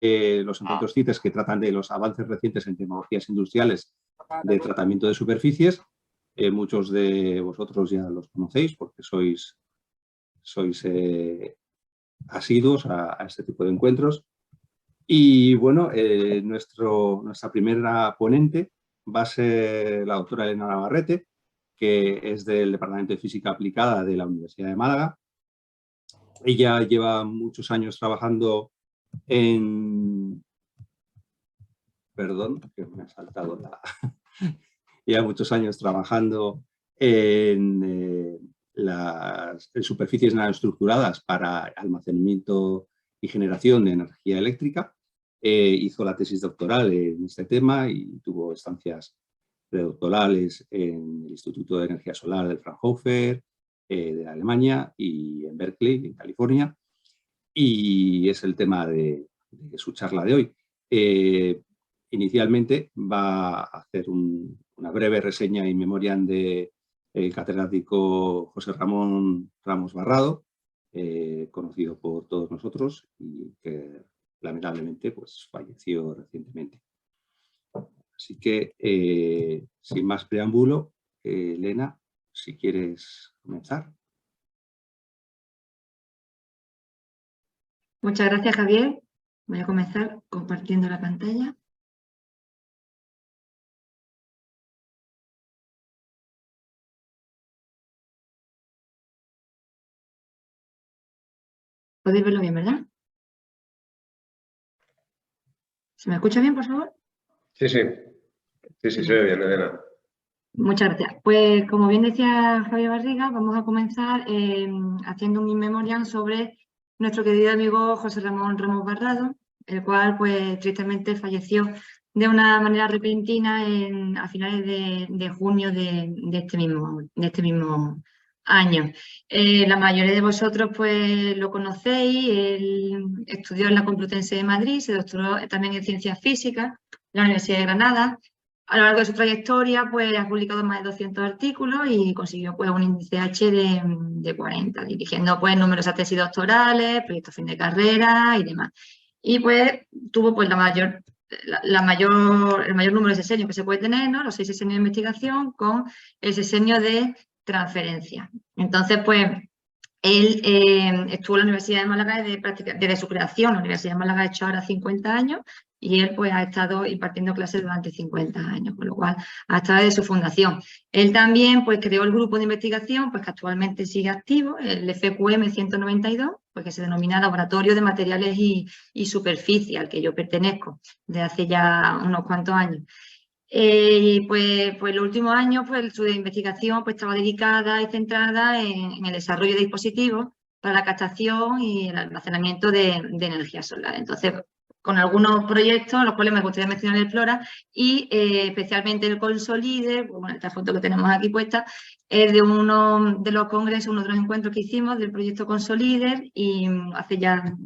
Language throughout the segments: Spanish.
los encuentros CITES que tratan de los avances recientes en tecnologías industriales de tratamiento de superficies. Muchos de vosotros ya los conocéis porque sois asiduos a este tipo de encuentros. Y bueno, nuestra primera ponente va a ser la doctora Elena Navarrete, que es del Departamento de Física Aplicada de la Universidad de Málaga. Ella lleva muchos años trabajando en... Perdón, que me ha saltado la... Lleva muchos años trabajando en superficies nanoestructuradas para almacenamiento y generación de energía eléctrica. Hizo la tesis doctoral en este tema y tuvo estancias predoctorales en el Instituto de Energía Solar del Fraunhofer, de Alemania, y en Berkeley, en California. Y es el tema de su charla de hoy. Inicialmente va a hacer una breve reseña in memoriam del catedrático José Ramón Ramos Barrado, conocido por todos nosotros y que lamentablemente pues, falleció recientemente. Así que, sin más preámbulo, Elena, si quieres comenzar. Muchas gracias, Javier. Voy a comenzar compartiendo la pantalla. Podéis verlo bien, ¿verdad? ¿Se me escucha bien, por favor? Sí, sí. Sí, se ve bien, Elena. Muchas gracias. Pues como bien decía Javier Barriga, vamos a comenzar haciendo un in memoriam sobre nuestro querido amigo José Ramón Ramos Barrado, el cual pues tristemente falleció de una manera repentina a finales de junio de este mismo año. La mayoría de vosotros pues lo conocéis. Él estudió en la Complutense de Madrid, se doctoró también en Ciencias Físicas en la Universidad de Granada. A lo largo de su trayectoria, pues ha publicado más de 200 artículos y consiguió pues, un índice H de 40, dirigiendo pues numerosas tesis doctorales, proyectos fin de carrera y demás. Y pues tuvo pues el mayor número de sesenios que se puede tener, ¿no? Los 6 sesenios de investigación con el sesenio de transferencia. Entonces, pues él estuvo en la Universidad de Málaga desde su creación. La Universidad de Málaga ha hecho ahora 50 años y él pues ha estado impartiendo clases durante 50 años, con lo cual ha estado desde su fundación. Él también pues creó el grupo de investigación pues que actualmente sigue activo, el FQM 192, pues que se denomina Laboratorio de Materiales y Superficie, al que yo pertenezco desde hace ya unos cuantos años. Y pues los últimos años pues, su investigación pues, estaba dedicada y centrada en el desarrollo de dispositivos para la captación y el almacenamiento de energía solar. Entonces, con algunos proyectos, los cuales me gustaría mencionar el Flora y especialmente el Consolider, bueno, esta foto que tenemos aquí puesta, es de uno de los congresos, uno de los encuentros que hicimos del proyecto Consolider y hace ya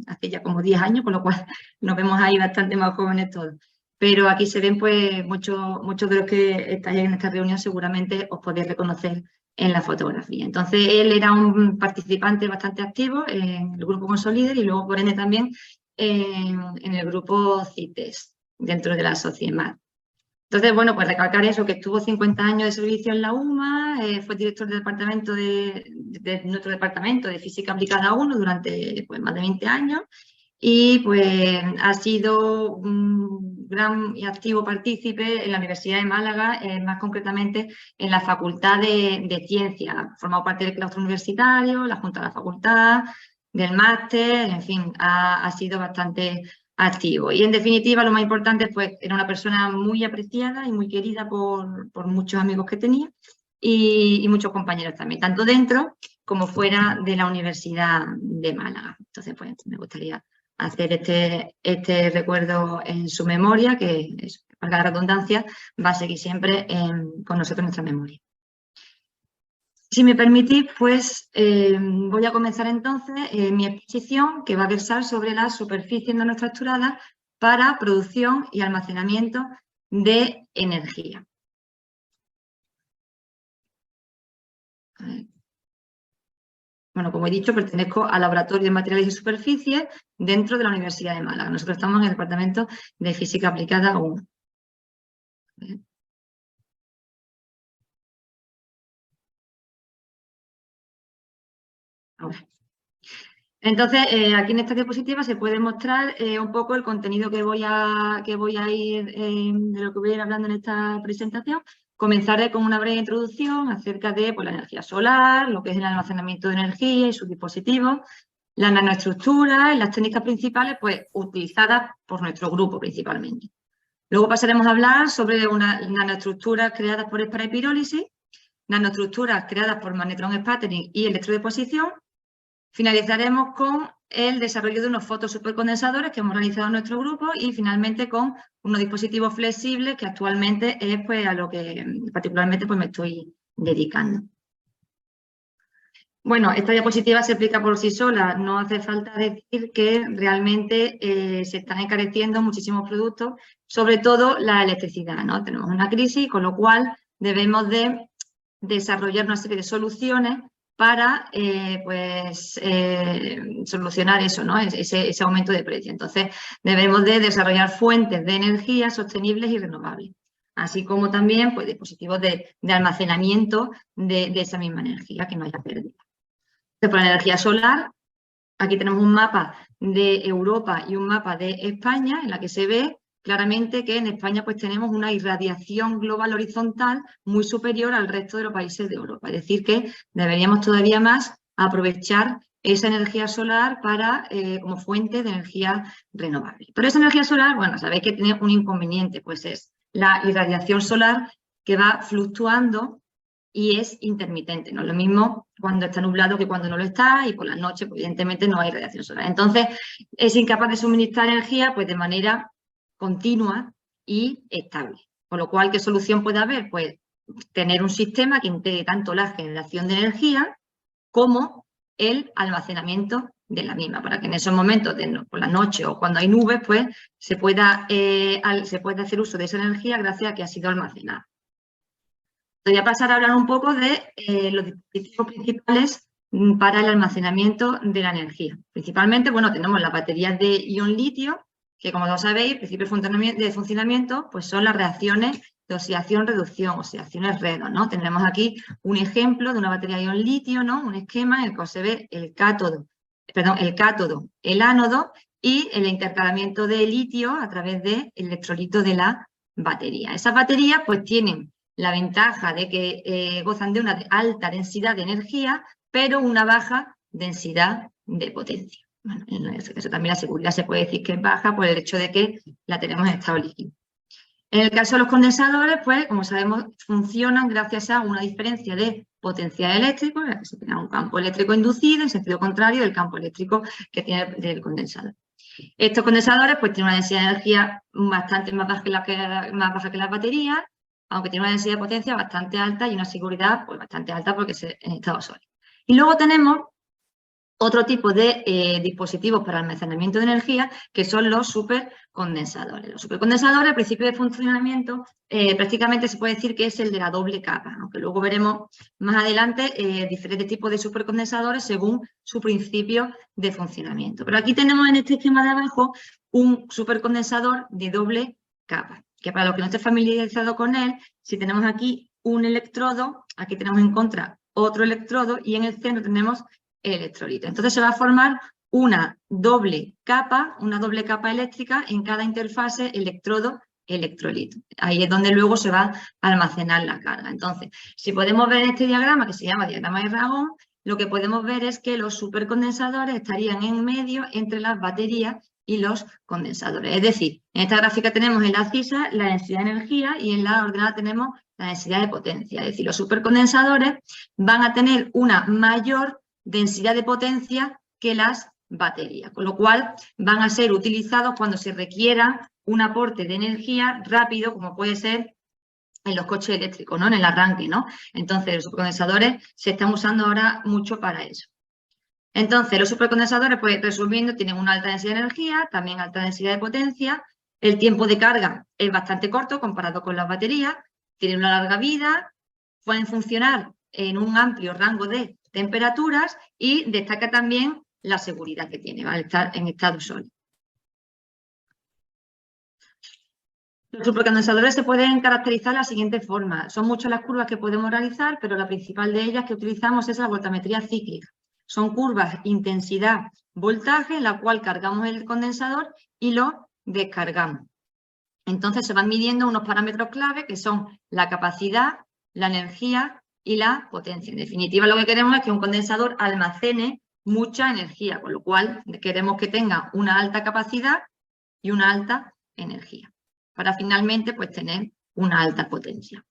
como 10 años, con lo cual nos vemos ahí bastante más jóvenes todos. Pero aquí se ven pues muchos de los que estáis en esta reunión seguramente os podéis reconocer en la fotografía. Entonces él era un participante bastante activo en el grupo Consolider y luego por ende también en el grupo CITES dentro de la SOCIEMAT. Entonces, bueno, pues recalcar eso, que estuvo 50 años de servicio en la UMA, fue director del departamento de nuestro departamento de Física Aplicada 1 durante pues, más de 20 años. Y pues ha sido un gran y activo partícipe en la Universidad de Málaga, más concretamente en la Facultad de Ciencias. Ha formado parte del claustro universitario, la Junta de la Facultad, del máster, en fin, ha sido bastante activo. Y en definitiva, lo más importante, pues era una persona muy apreciada y muy querida por muchos amigos que tenía y muchos compañeros también, tanto dentro como fuera de la Universidad de Málaga. Entonces, pues me gustaría hacer este recuerdo en su memoria, que, valga la redundancia, va a seguir siempre con nosotros en nuestra memoria. Si me permitís, pues voy a comenzar entonces mi exposición, que va a versar sobre las superficies nanoestructuradas para producción y almacenamiento de energía. A ver. Bueno, como he dicho, pertenezco al Laboratorio de Materiales y Superficies dentro de la Universidad de Málaga. Nosotros estamos en el Departamento de Física Aplicada 1. Ahora. Entonces, aquí en esta diapositiva se puede mostrar un poco el contenido que voy a ir, de lo que voy a ir hablando en esta presentación. Comenzaré con una breve introducción acerca de pues, la energía solar, lo que es el almacenamiento de energía y sus dispositivos, la nanoestructura y las técnicas principales pues, utilizadas por nuestro grupo principalmente. Luego pasaremos a hablar sobre unas nanoestructuras creadas por espara-pirólisis, nanoestructuras creadas por magnetron sputtering y electrodeposición. Finalizaremos con el desarrollo de unos fotosupercondensadores que hemos realizado en nuestro grupo y finalmente con unos dispositivos flexibles que actualmente es pues, a lo que particularmente pues, me estoy dedicando. Bueno, esta diapositiva se explica por sí sola, no hace falta decir que realmente se están encareciendo muchísimos productos, sobre todo la electricidad, ¿no? Tenemos una crisis, con lo cual debemos de desarrollar una serie de soluciones para solucionar eso, ¿no? Ese aumento de precio. Entonces, debemos de desarrollar fuentes de energía sostenibles y renovables, así como también pues, dispositivos de almacenamiento de esa misma energía, que no haya pérdida. Entonces, para la energía solar, aquí tenemos un mapa de Europa y un mapa de España, en la que se ve claramente que en España pues tenemos una irradiación global horizontal muy superior al resto de los países de Europa. Es decir, que deberíamos todavía más aprovechar esa energía solar para, como fuente de energía renovable. Pero esa energía solar, bueno, sabéis que tiene un inconveniente, pues es la irradiación solar que va fluctuando y es intermitente. No es lo mismo cuando está nublado que cuando no lo está, y por la noche, pues, evidentemente, no hay radiación solar. Entonces, es incapaz de suministrar energía pues, de manera continua y estable. Con lo cual, ¿qué solución puede haber? Pues tener un sistema que integre tanto la generación de energía como el almacenamiento de la misma, para que en esos momentos, por la noche o cuando hay nubes, pues se pueda hacer uso de esa energía gracias a que ha sido almacenada. Voy a pasar a hablar un poco de los dispositivos principales para el almacenamiento de la energía. Principalmente, bueno, tenemos las baterías de ion litio, que como ya sabéis, el principio de funcionamiento pues son las reacciones de oxidación-reducción, oxidaciones redo, ¿no? Tendremos aquí un ejemplo de una batería de ion litio, ¿no? Un esquema en el que se ve el cátodo, el ánodo y el intercalamiento de litio a través del electrolito de la batería. Esas baterías pues tienen la ventaja de que gozan de una alta densidad de energía, pero una baja densidad de potencia. Bueno, en este caso también la seguridad se puede decir que es baja por el hecho de que la tenemos en estado líquido. En el caso de los condensadores, pues, como sabemos, funcionan gracias a una diferencia de potencial eléctrico, en la que se tiene un campo eléctrico inducido en sentido contrario del campo eléctrico que tiene el condensador. Estos condensadores pues, tienen una densidad de energía bastante más baja que las baterías, aunque tiene una densidad de potencia bastante alta y una seguridad pues, bastante alta porque es en estado sólido. Y luego tenemos otro tipo de dispositivos para almacenamiento de energía, que son los supercondensadores. Los supercondensadores, al principio de funcionamiento, prácticamente se puede decir que es el de la doble capa, aunque luego veremos más adelante diferentes tipos de supercondensadores según su principio de funcionamiento. Pero aquí tenemos en este esquema de abajo un supercondensador de doble capa, que para los que no estén familiarizados con él, si tenemos aquí un electrodo, aquí tenemos en contra otro electrodo y en el centro tenemos el electrolito. Entonces se va a formar una doble capa eléctrica en cada interfase electrodo-electrolito. Ahí es donde luego se va a almacenar la carga. Entonces, si podemos ver en este diagrama, que se llama diagrama de Ragón, lo que podemos ver es que los supercondensadores estarían en medio entre las baterías y los condensadores. Es decir, en esta gráfica tenemos en la abscisa la densidad de energía y en la ordenada tenemos la densidad de potencia. Es decir, los supercondensadores van a tener una mayor densidad de potencia que las baterías, con lo cual van a ser utilizados cuando se requiera un aporte de energía rápido, como puede ser en los coches eléctricos, ¿no? En el arranque, ¿no? Entonces, los supercondensadores se están usando ahora mucho para eso. Entonces, los supercondensadores, pues resumiendo, tienen una alta densidad de energía, también alta densidad de potencia, el tiempo de carga es bastante corto comparado con las baterías, tienen una larga vida, pueden funcionar en un amplio rango de temperaturas y destaca también la seguridad que tiene, ¿vale? Estar en estado sólido. Los supercondensadores se pueden caracterizar de la siguiente forma. Son muchas las curvas que podemos realizar, pero la principal de ellas que utilizamos es la voltametría cíclica. Son curvas intensidad-voltaje en la cual cargamos el condensador y lo descargamos. Entonces se van midiendo unos parámetros clave que son la capacidad, la energía y la potencia. En definitiva, lo que queremos es que un condensador almacene mucha energía, con lo cual queremos que tenga una alta capacidad y una alta energía, para finalmente pues, tener una alta potencia.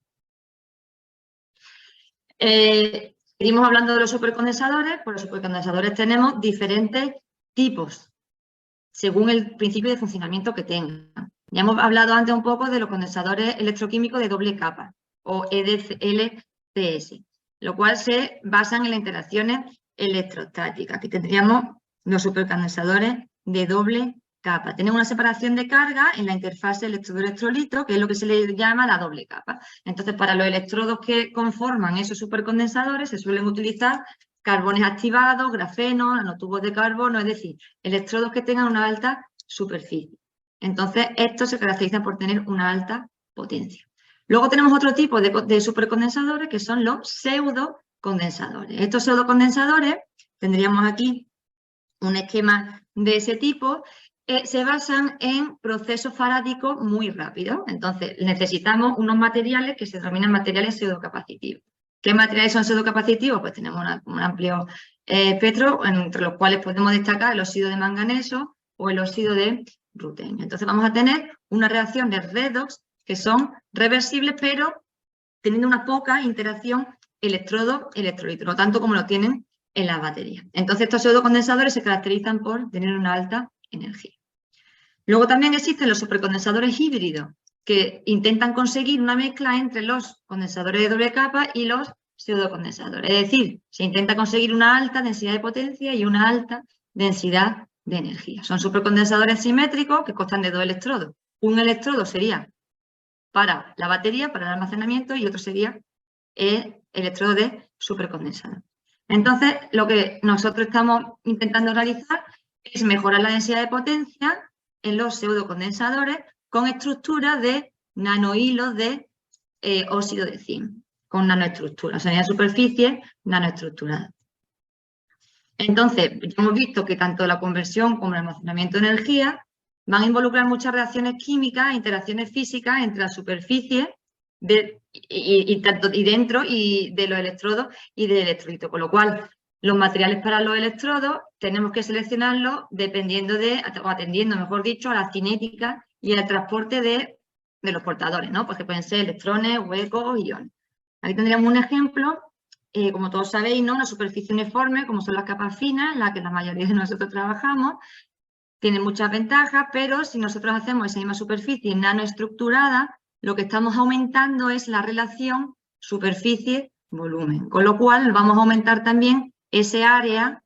Seguimos hablando de los supercondensadores. Pues los supercondensadores tenemos diferentes tipos, según el principio de funcionamiento que tengan. Ya hemos hablado antes un poco de los condensadores electroquímicos de doble capa, o EDLCS, lo cual se basan en las interacciones electrostáticas. Aquí tendríamos los supercondensadores de doble capa. Tenemos una separación de carga en la interfase electrodo-electrolito, que es lo que se le llama la doble capa. Entonces, para los electrodos que conforman esos supercondensadores se suelen utilizar carbones activados, grafeno, nanotubos de carbono, es decir, electrodos que tengan una alta superficie. Entonces, estos se caracterizan por tener una alta potencia. Luego tenemos otro tipo de supercondensadores que son los pseudocondensadores. Estos pseudocondensadores, tendríamos aquí un esquema de ese tipo, se basan en procesos farádicos muy rápidos. Entonces, necesitamos unos materiales que se denominan materiales pseudocapacitivos. ¿Qué materiales son pseudocapacitivos? Pues tenemos un amplio espectro, entre los cuales podemos destacar el óxido de manganeso o el óxido de rutenio. Entonces, vamos a tener una reacción de redox que son reversibles, pero teniendo una poca interacción electrodo-electrolito, no tanto como lo tienen en las baterías. Entonces, estos pseudocondensadores se caracterizan por tener una alta energía. Luego también existen los supercondensadores híbridos, que intentan conseguir una mezcla entre los condensadores de doble capa y los pseudocondensadores. Es decir, se intenta conseguir una alta densidad de potencia y una alta densidad de energía. Son supercondensadores simétricos que constan de dos electrodos. Un electrodo sería para la batería, para el almacenamiento, y otro sería el electrodo de supercondensador. Entonces, lo que nosotros estamos intentando realizar es mejorar la densidad de potencia en los pseudocondensadores con estructuras de nanohilos de óxido de zinc, con nanoestructuras, o sea, en superficie nanoestructuradas. Entonces, ya hemos visto que tanto la conversión como el almacenamiento de energía van a involucrar muchas reacciones químicas, interacciones físicas entre la superficie y dentro y de los electrodos y del electrolito, con lo cual los materiales para los electrodos tenemos que seleccionarlos dependiendo o atendiendo, mejor dicho, a la cinética y al transporte de los portadores, ¿no? Pues que pueden ser electrones, huecos, iones. Aquí tendríamos un ejemplo, como todos sabéis, ¿no? Una superficie uniforme, como son las capas finas, en la que la mayoría de nosotros trabajamos, tiene muchas ventajas, pero si nosotros hacemos esa misma superficie nanoestructurada, lo que estamos aumentando es la relación superficie-volumen, con lo cual vamos a aumentar también ese área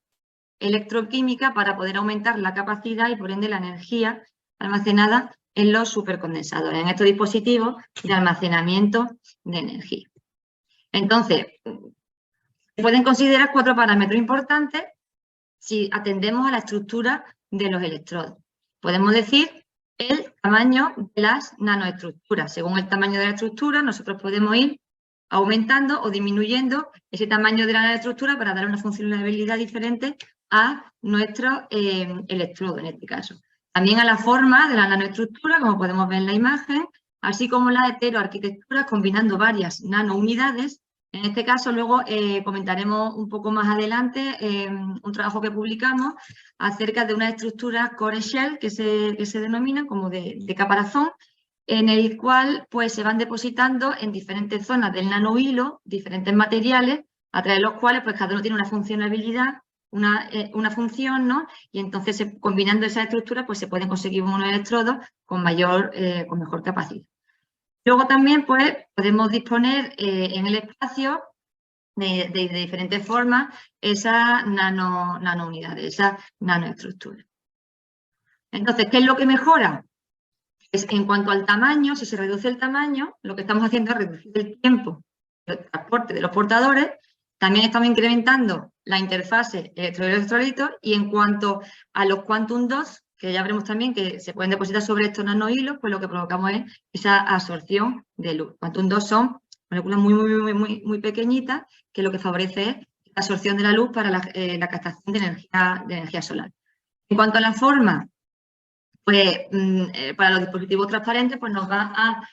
electroquímica para poder aumentar la capacidad y por ende la energía almacenada en los supercondensadores, en estos dispositivos de almacenamiento de energía. Entonces, se pueden considerar 4 parámetros importantes si atendemos a la estructura de los electrodos. Podemos decir el tamaño de las nanoestructuras. Según el tamaño de la estructura, nosotros podemos ir aumentando o disminuyendo ese tamaño de la nanoestructura para dar una funcionalidad diferente a nuestro electrodo, en este caso. También a la forma de la nanoestructura, como podemos ver en la imagen, así como la heteroarquitectura combinando varias nanounidades. En este caso, luego comentaremos un poco más adelante un trabajo que publicamos acerca de una estructura core shell que se denomina como de caparazón, en el cual pues, se van depositando en diferentes zonas del nanohilo diferentes materiales, a través de los cuales pues, cada uno tiene una funcionalidad, una función, ¿no? Y entonces combinando esas estructuras pues, se pueden conseguir unos electrodos con mejor capacidad. Luego también pues, podemos disponer en el espacio de diferentes formas esas nanounidades, esas nanoestructuras. Entonces, ¿qué es lo que mejora? Pues en cuanto al tamaño, si se reduce el tamaño, lo que estamos haciendo es reducir el tiempo de transporte de los portadores, También estamos incrementando la interfase electrodo-electrolito y en cuanto a los quantum dots, que ya veremos también que se pueden depositar sobre estos nanohilos, pues lo que provocamos es esa absorción de luz. Quantum dots son moléculas muy pequeñitas que lo que favorece es la absorción de la luz para la captación de energía solar. En cuanto a la forma, pues para los dispositivos transparentes pues nos va a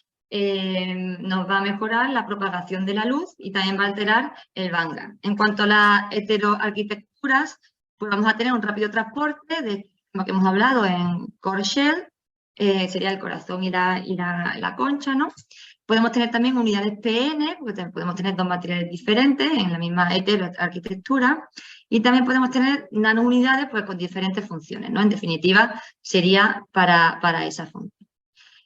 mejorar la propagación de la luz y también va a alterar el bandgap. En cuanto a las heteroarquitecturas, pues vamos a tener un rápido transporte de lo que hemos hablado en core shell, sería el corazón y la concha, ¿no? Podemos tener también unidades PN, porque podemos tener dos materiales diferentes en la misma heteroarquitectura, y también podemos tener nanounidades pues, con diferentes funciones, ¿no? En definitiva, sería para esa función.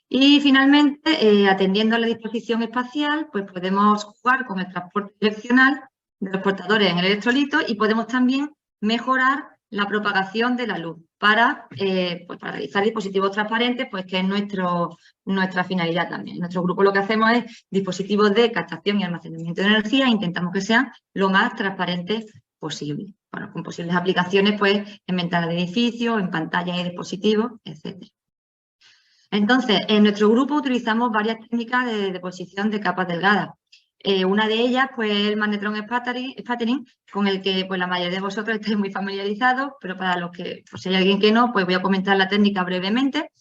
Y finalmente, atendiendo a la disposición espacial, pues podemos jugar con el transporte direccional de los portadores en el electrolito y podemos también mejorar la propagación de la luz para realizar dispositivos transparentes, pues que es nuestra finalidad también. En nuestro grupo lo que hacemos es dispositivos de captación y almacenamiento de energía e intentamos que sean lo más transparentes posible. Bueno, con posibles aplicaciones pues en ventanas de edificios, en pantallas y dispositivos, etc. Entonces, en nuestro grupo utilizamos varias técnicas de deposición de capas delgadas. Una de ellas, pues, el magnetron sputtering, con el que pues, la mayoría de vosotros estáis muy familiarizados, pero para los que, pues, si hay alguien que no, pues voy a comentar la técnica brevemente.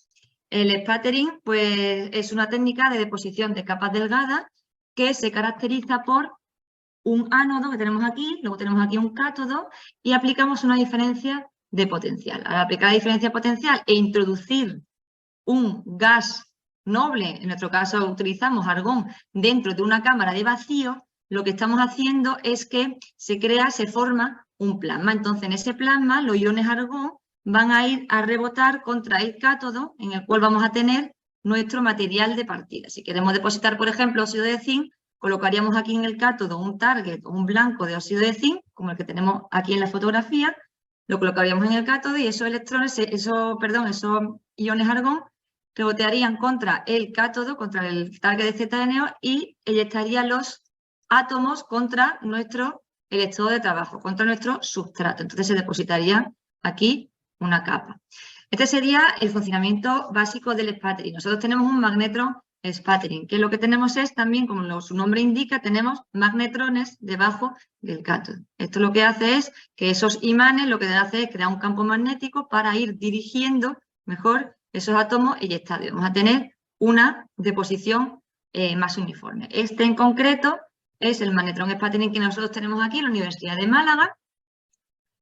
El sputtering, pues, es una técnica de deposición de capas delgadas que se caracteriza por un ánodo que tenemos aquí, luego tenemos aquí un cátodo y aplicamos una diferencia de potencial. Al aplicar la diferencia potencial e introducir un gas noble, en nuestro caso utilizamos argón, dentro de una cámara de vacío, lo que estamos haciendo es que se forma un plasma. Entonces, en ese plasma, los iones argón van a ir a rebotar contra el cátodo, en el cual vamos a tener nuestro material de partida. Si queremos depositar, por ejemplo, óxido de zinc, colocaríamos aquí en el cátodo un target o un blanco de óxido de zinc, como el que tenemos aquí en la fotografía, lo colocaríamos en el cátodo y esos electrones, esos iones argón, rebotearían contra el cátodo, contra el target de ZNO y eyectarían los átomos contra nuestro electrodo de trabajo, contra nuestro sustrato. Entonces se depositaría aquí una capa. Este sería el funcionamiento básico del sputtering. Nosotros tenemos un magnetron sputtering, que lo que tenemos es también, como su nombre indica, tenemos magnetrones debajo del cátodo. Esto lo que hace es que esos imanes lo que hace es crear un campo magnético para ir dirigiendo mejor esos átomos eyectados. Vamos a tener una deposición más uniforme. Este en concreto es el magnetron sputtering que nosotros tenemos aquí en la Universidad de Málaga,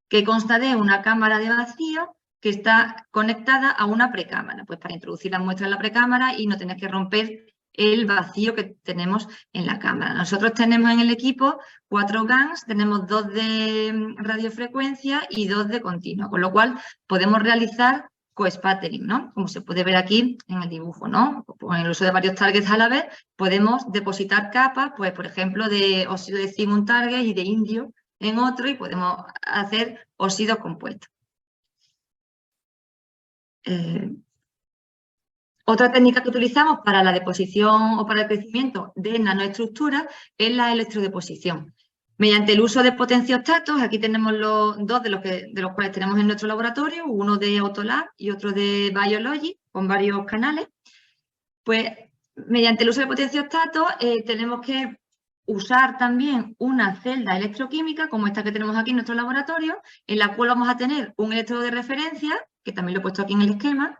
que consta de una cámara de vacío que está conectada a una precámara, pues para introducir la muestra en la precámara y no tener que romper el vacío que tenemos en la cámara. Nosotros tenemos en el equipo 4 GANs, tenemos 2 de radiofrecuencia y 2 de continuo, con lo cual podemos realizar co-sputtering, ¿no? Como se puede ver aquí en el dibujo, ¿no? Con el uso de varios targets a la vez, podemos depositar capas, pues por ejemplo, de óxido de zinc un target y de indio en otro y podemos hacer óxidos compuestos. Otra técnica que utilizamos para la deposición o para el crecimiento de nanoestructuras es la electrodeposición. Mediante el uso de potenciostatos, aquí tenemos dos de los cuales tenemos en nuestro laboratorio, uno de Autolab y otro de Biology, con varios canales. Pues mediante el uso de potenciostatos tenemos que usar también una celda electroquímica, como esta que tenemos aquí en nuestro laboratorio, en la cual vamos a tener un electrodo de referencia, que también lo he puesto aquí en el esquema,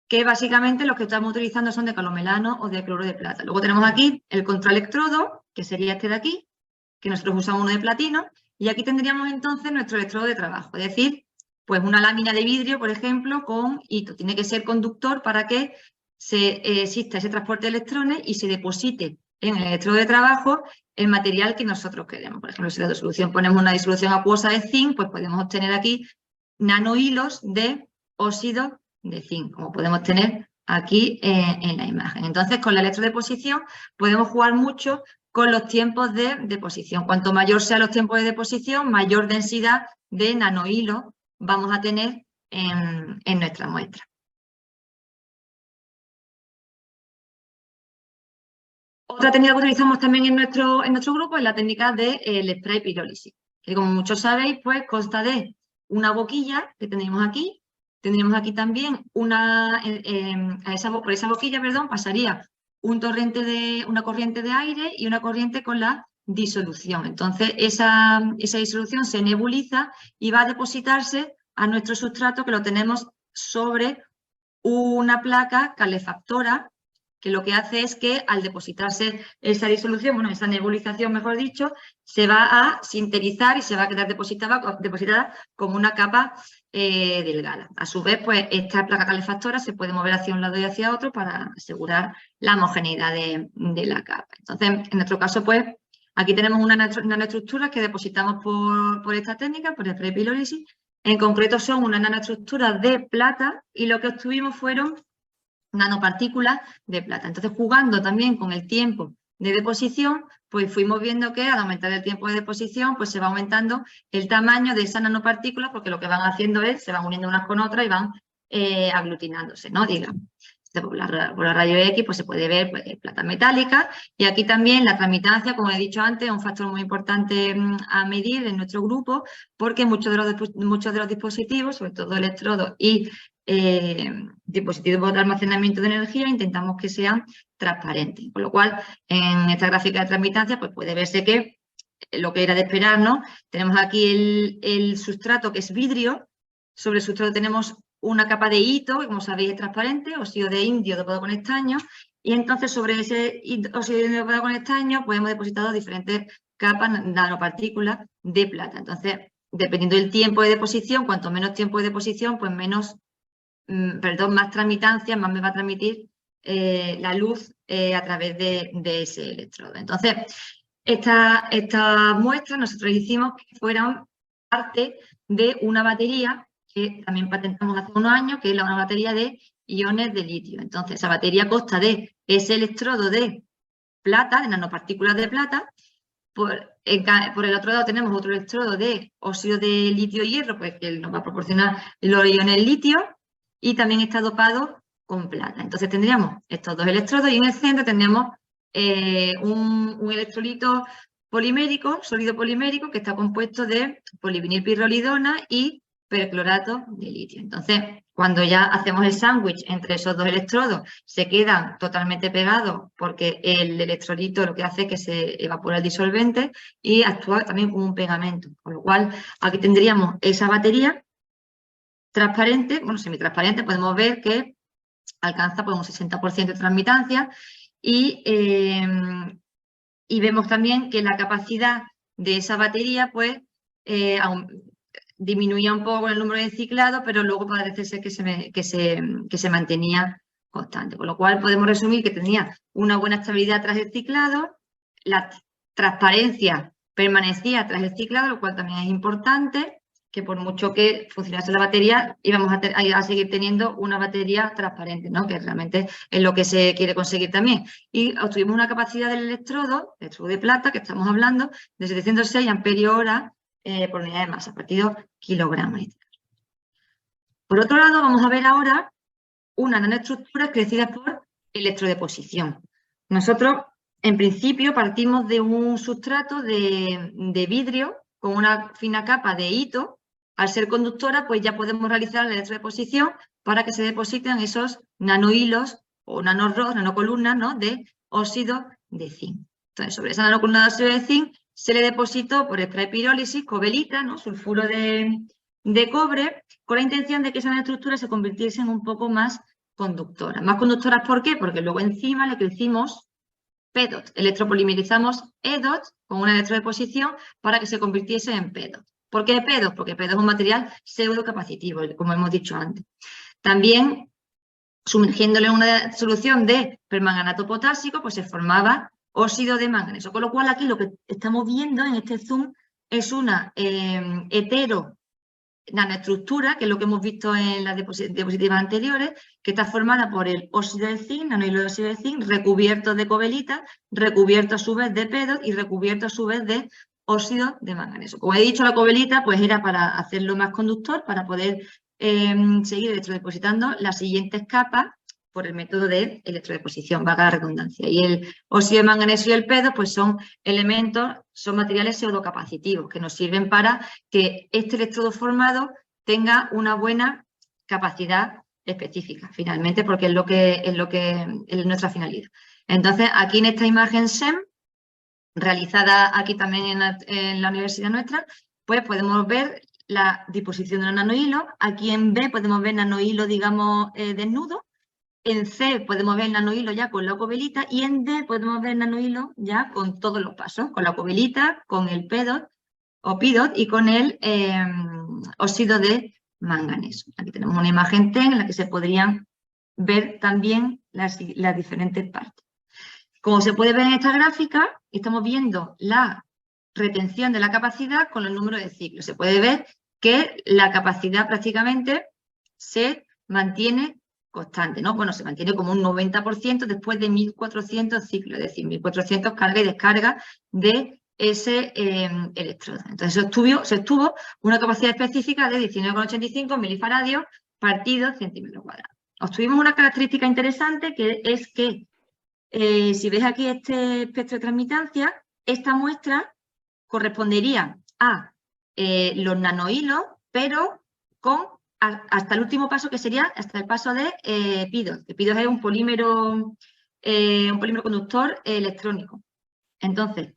que básicamente los que estamos utilizando son de calomelano o de cloro de plata. Luego tenemos aquí el contraelectrodo, que sería este de aquí, que nosotros usamos uno de platino, y aquí tendríamos entonces nuestro electrodo de trabajo, es decir, pues una lámina de vidrio, por ejemplo, con hito. Tiene que ser conductor para que exista ese transporte de electrones y se deposite en el electrodo de trabajo el material que nosotros queremos. Por ejemplo, si la disolución ponemos una disolución acuosa de zinc, pues podemos obtener aquí nanohilos de óxido de zinc, como podemos tener aquí en la imagen. Entonces, con la electrodeposición podemos jugar mucho con los tiempos de deposición. Cuanto mayor sean los tiempos de deposición, mayor densidad de nanohilos vamos a tener en nuestra muestra. Otra técnica que utilizamos también en nuestro grupo es la técnica del spray pirólisis, que como muchos sabéis, pues consta de una boquilla que tenemos aquí. Tendríamos aquí también por esa boquilla, perdón, pasaría una corriente de aire y una corriente con la disolución. Entonces, esa disolución se nebuliza y va a depositarse a nuestro sustrato, que lo tenemos sobre una placa calefactora, que lo que hace es que al depositarse esa disolución, bueno, esa nebulización, mejor dicho, se va a sinterizar y se va a quedar depositada como una capa delgada. A su vez, pues esta placa calefactora se puede mover hacia un lado y hacia otro para asegurar la homogeneidad de la capa. Entonces, en nuestro caso, pues, aquí tenemos una nanoestructura que depositamos por esta técnica, por el spray pirólisis. En concreto son unas nanoestructuras de plata y lo que obtuvimos fueron nanopartículas de plata. Entonces, jugando también con el tiempo de deposición, pues fuimos viendo que al aumentar el tiempo de deposición, pues se va aumentando el tamaño de esas nanopartículas, porque lo que van haciendo es, se van uniendo unas con otras y van aglutinándose, ¿no? Digamos. Por la rayo X pues se puede ver pues, plata metálica, y aquí también la transmitancia, como he dicho antes, es un factor muy importante a medir en nuestro grupo, porque muchos de los dispositivos, sobre todo electrodos y dispositivos de almacenamiento de energía, intentamos que sean transparentes. Con lo cual, en esta gráfica de transmitancia pues puede verse que lo que era de esperar, ¿no? Tenemos aquí el sustrato, que es vidrio. Sobre el sustrato tenemos una capa de hito, que como sabéis es transparente, óxido de indio dopado con estaño, y entonces sobre ese óxido de indio dopado con estaño pues hemos depositado diferentes capas, nanopartículas de plata. Entonces, dependiendo del tiempo de deposición, cuanto menos tiempo de deposición, pues más tramitancia, más me va a transmitir la luz a través de ese electrodo. Entonces, esta muestra nosotros hicimos que fueran parte de una batería que también patentamos hace unos años, que es una batería de iones de litio. Entonces, esa batería consta de ese electrodo de plata, de nanopartículas de plata. Por el otro lado tenemos otro electrodo de óxido de litio-hierro, pues que nos va a proporcionar los iones litio, y también está dopado con plata. Entonces tendríamos estos dos electrodos y en el centro tendríamos un electrolito polimérico, sólido polimérico, que está compuesto de polivinilpirrolidona y perclorato de litio. Entonces, cuando ya hacemos el sándwich entre esos dos electrodos, se quedan totalmente pegados porque el electrolito lo que hace es que se evapora el disolvente y actúa también como un pegamento. Con lo cual, aquí tendríamos esa batería transparente, bueno, semitransparente, podemos ver que alcanza pues, un 60% de transmitancia y vemos también que la capacidad de esa batería pues disminuía un poco el número de ciclados, pero luego parece ser que se mantenía constante. Con lo cual podemos resumir que tenía una buena estabilidad tras el ciclado, la transparencia permanecía tras el ciclado, lo cual también es importante, que por mucho que funcionase la batería, íbamos a seguir teniendo una batería transparente, ¿no? Que realmente es lo que se quiere conseguir también. Y obtuvimos una capacidad del electrodo de plata, que estamos hablando, de 706 amperios-hora por unidad de masa, partido kilogramos. Por otro lado, vamos a ver ahora unas nanoestructuras crecidas por electrodeposición. Nosotros, en principio, partimos de un sustrato de vidrio con una fina capa de hito. Al ser conductora, pues ya podemos realizar la electrodeposición para que se depositen esos nanohilos o nanocolumnas, ¿no? De óxido de zinc. Entonces, sobre esa nanocolumna de óxido de zinc se le depositó por spray pirólisis cobelita, ¿no? Sulfuro de cobre, con la intención de que esas nanoestructuras se convirtiesen un poco más conductoras. ¿Más conductoras por qué? Porque luego encima le crecimos PEDOT, electropolimerizamos EDOT con una electrodeposición para que se convirtiese en PEDOT. ¿Por qué PEDOT? Porque PEDOT es un material pseudocapacitivo, como hemos dicho antes. También, sumergiéndole en una solución de permanganato potásico, pues se formaba óxido de manganeso. Con lo cual, aquí lo que estamos viendo en este zoom es una hetero nanoestructura, que es lo que hemos visto en las diapositivas anteriores, que está formada por el óxido de zinc, nanohilo de óxido de zinc, recubierto de cobelita, recubierto a su vez de PEDOT y recubierto a su vez de óxido de manganeso. Como he dicho, la cobelita pues era para hacerlo más conductor, para poder seguir electrodepositando las siguientes capas por el método de electrodeposición, valga la redundancia. Y el óxido de manganeso y el pedo pues son materiales pseudocapacitivos que nos sirven para que este electrodo formado tenga una buena capacidad específica, finalmente, porque es nuestra finalidad. Entonces, aquí en esta imagen SEM, realizada aquí también en la universidad nuestra, pues podemos ver la disposición de los nanohilos. Aquí en B podemos ver nanohilo, digamos, desnudo. En C podemos ver el nanohilo ya con la cobelita y en D podemos ver el nanohilo ya con todos los pasos, con la cobelita, con el PEDOT o PIDOT y con el óxido de manganeso. Aquí tenemos una imagen T en la que se podrían ver también las diferentes partes. Como se puede ver en esta gráfica, estamos viendo la retención de la capacidad con el número de ciclos. Se puede ver que la capacidad prácticamente se mantiene constante, ¿no? Bueno, se mantiene como un 90% después de 1400 ciclos, es decir, 1400 carga y descarga de ese electrodo. Entonces se obtuvo una capacidad específica de 19,85 milifaradios partido centímetro cuadrado. Obtuvimos una característica interesante que es que si ves aquí este espectro de transmitancia, esta muestra correspondería a los nanohilos, pero con hasta el último paso, que sería hasta el paso de PIDOT. El PIDOT es un polímero conductor electrónico. Entonces,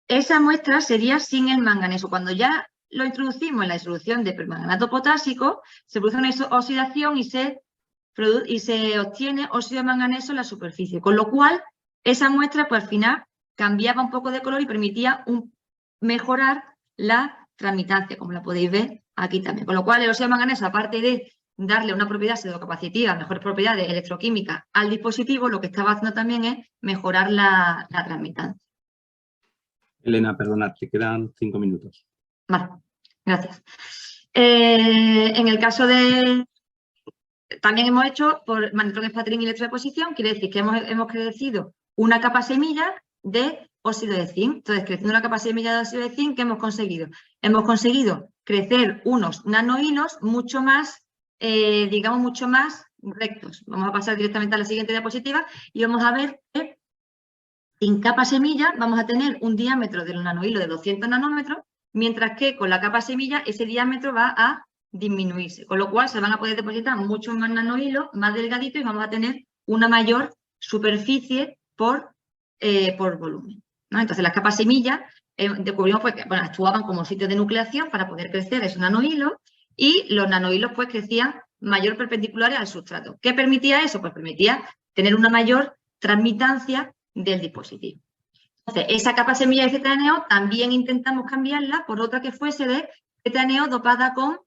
esa muestra sería sin el manganeso. Cuando ya lo introducimos en la disolución de permanganato potásico, se produce una oxidación y se obtiene óxido de manganeso en la superficie. Con lo cual, esa muestra, pues al final, cambiaba un poco de color y permitía mejorar la transmitancia, como la podéis ver aquí también. Con lo cual, el óxido de manganeso, aparte de darle una propiedad pseudocapacitiva, mejores propiedades electroquímicas al dispositivo, lo que estaba haciendo también es mejorar la transmitancia. Elena, perdona, te quedan 5 minutos. Vale, gracias. En el caso de... También hemos hecho por magnetron sputtering y electrodeposición, quiere decir que hemos crecido una capa semilla de óxido de zinc. Entonces, creciendo una capa semilla de óxido de zinc, ¿qué hemos conseguido? Hemos conseguido crecer unos nanohilos mucho más, digamos, mucho más rectos. Vamos a pasar directamente a la siguiente diapositiva y vamos a ver que sin capa semilla vamos a tener un diámetro del nanohilo de 200 nanómetros, mientras que con la capa semilla ese diámetro va a disminuirse, con lo cual se van a poder depositar muchos más nanohilos, más delgaditos, y vamos a tener una mayor superficie por volumen, ¿no? Entonces, las capas semillas descubrimos pues, que actuaban como sitios de nucleación para poder crecer esos nanohilos, y los nanohilos pues crecían mayor perpendiculares al sustrato. ¿Qué permitía eso? Pues permitía tener una mayor transmitancia del dispositivo. Entonces, esa capa semilla de ZNO también intentamos cambiarla por otra que fuese de ZNO dopada con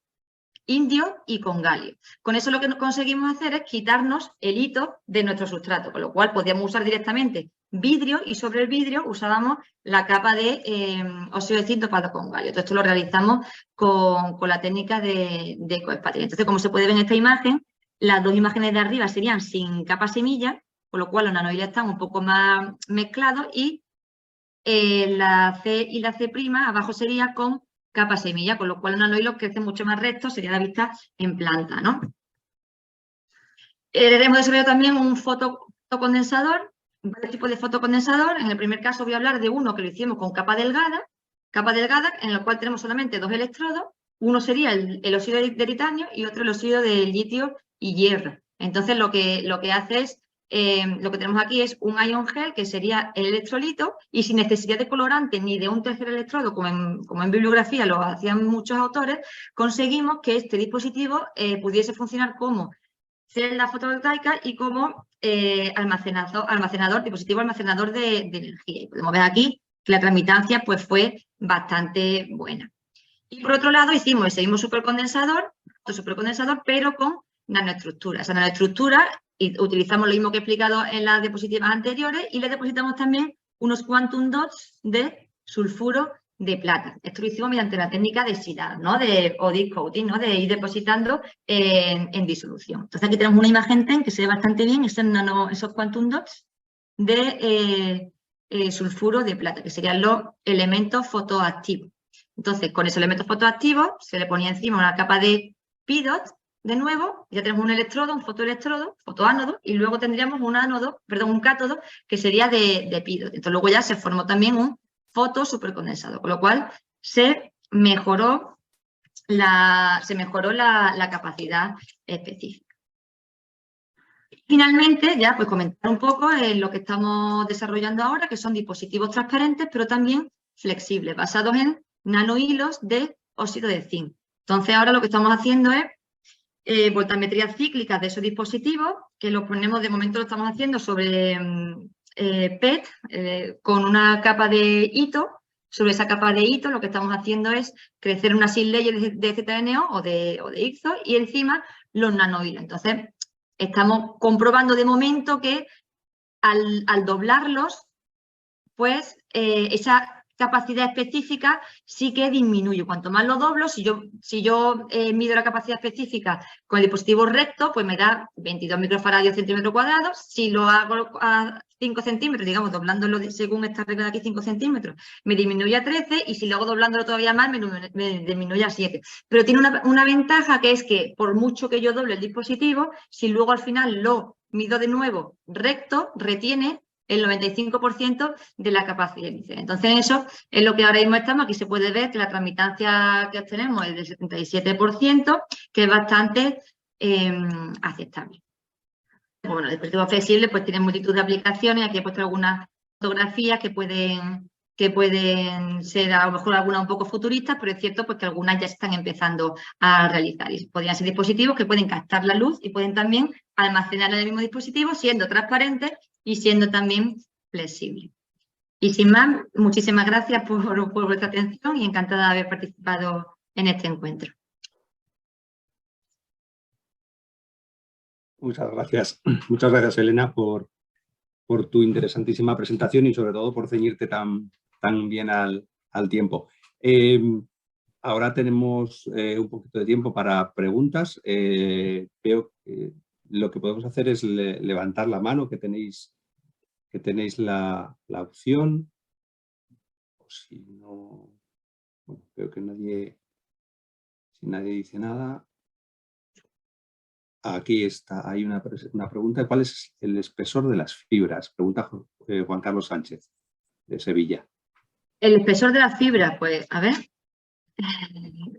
indio y con galio. Con eso lo que conseguimos hacer es quitarnos el hito de nuestro sustrato, con lo cual podíamos usar directamente vidrio y sobre el vidrio usábamos la capa de óxido de zinc dopado con galio. Todo esto lo realizamos con la técnica de ecospatria. Entonces, como se puede ver en esta imagen, las dos imágenes de arriba serían sin capa semilla, con lo cual los nanohilos están un poco más mezclados, y la C y la C' abajo sería con capa semilla, con lo cual un nanohilo crece mucho más recto, sería la vista en planta, ¿no? Hemos desarrollado también un fotocondensador, varios tipos de fotocondensador. En el primer caso voy a hablar de uno que lo hicimos con capa delgada, en el cual tenemos solamente dos electrodos. Uno sería el óxido de titanio y otro el óxido de litio y hierro. Entonces, lo que hace es, lo que tenemos aquí es un ion gel, que sería el electrolito, y sin necesidad de colorante ni de un tercer electrodo, como en bibliografía lo hacían muchos autores, conseguimos que este dispositivo pudiese funcionar como celda fotovoltaica y como dispositivo almacenador de energía. Y podemos ver aquí que la transmitancia pues, fue bastante buena. Y por otro lado hicimos el mismo supercondensador, pero con nanoestructura. Esa nanoestructura, y utilizamos lo mismo que he explicado en las diapositivas anteriores, y le depositamos también unos quantum dots de sulfuro de plata. Esto lo hicimos mediante la técnica de SIDA, ¿no? O deep coating, ¿no? De ir depositando en disolución. Entonces, aquí tenemos una imagen TEN que se ve bastante bien, esos quantum dots de sulfuro de plata, que serían los elementos fotoactivos. Entonces, con esos elementos fotoactivos se le ponía encima una capa de PIDOT de nuevo, ya tenemos un electrodo, un fotoelectrodo, fotoánodo, y luego tendríamos un cátodo, que sería de pido. Entonces luego ya se formó también un fotosupercondensador, con lo cual se mejoró la capacidad específica. Finalmente, ya pues comentar un poco lo que estamos desarrollando ahora, que son dispositivos transparentes, pero también flexibles, basados en nanohilos de óxido de zinc. Entonces, ahora lo que estamos haciendo es voltametrías cíclicas de esos dispositivos, que los ponemos, de momento lo estamos haciendo sobre PET, con una capa de hito. Sobre esa capa de hito lo que estamos haciendo es crecer una sin-layer de ZNO o de IGZO y encima los nanohilos. Entonces, estamos comprobando de momento que al doblarlos, pues esa capacidad específica sí que disminuye. Cuanto más lo doblo, si yo mido la capacidad específica con el dispositivo recto, pues me da 22 microfaradios centímetro cuadrado. Si lo hago a 5 centímetros, digamos, doblándolo según esta regla de aquí, 5 centímetros, me disminuye a 13, y si lo hago doblándolo todavía más, me disminuye a 7. Pero tiene una ventaja, que es que por mucho que yo doble el dispositivo, si luego al final lo mido de nuevo recto, retiene el 95% de la capacidad inicial. Entonces, eso es lo que ahora mismo estamos. Aquí se puede ver que la transmitancia que obtenemos es del 77%, que es bastante aceptable. Bueno, el dispositivo flexible pues tiene multitud de aplicaciones. Aquí he puesto algunas fotografías que pueden ser a lo mejor algunas un poco futuristas, pero es cierto pues que algunas ya se están empezando a realizar. Y podrían ser dispositivos que pueden captar la luz y pueden también almacenar en el mismo dispositivo, siendo transparentes y siendo también flexibles. Y sin más, muchísimas gracias por vuestra atención y encantada de haber participado en este encuentro. Muchas gracias, Elena, por tu interesantísima presentación y sobre todo por ceñirte tan bien al tiempo. Ahora tenemos un poquito de tiempo para preguntas. Veo que lo que podemos hacer es levantar la mano, que tenéis la opción. O si no, bueno, veo que si nadie dice nada. Aquí está, hay una pregunta. ¿Cuál es el espesor de las fibras? Pregunta Juan Carlos Sánchez, de Sevilla. El espesor de las fibras, pues, a ver,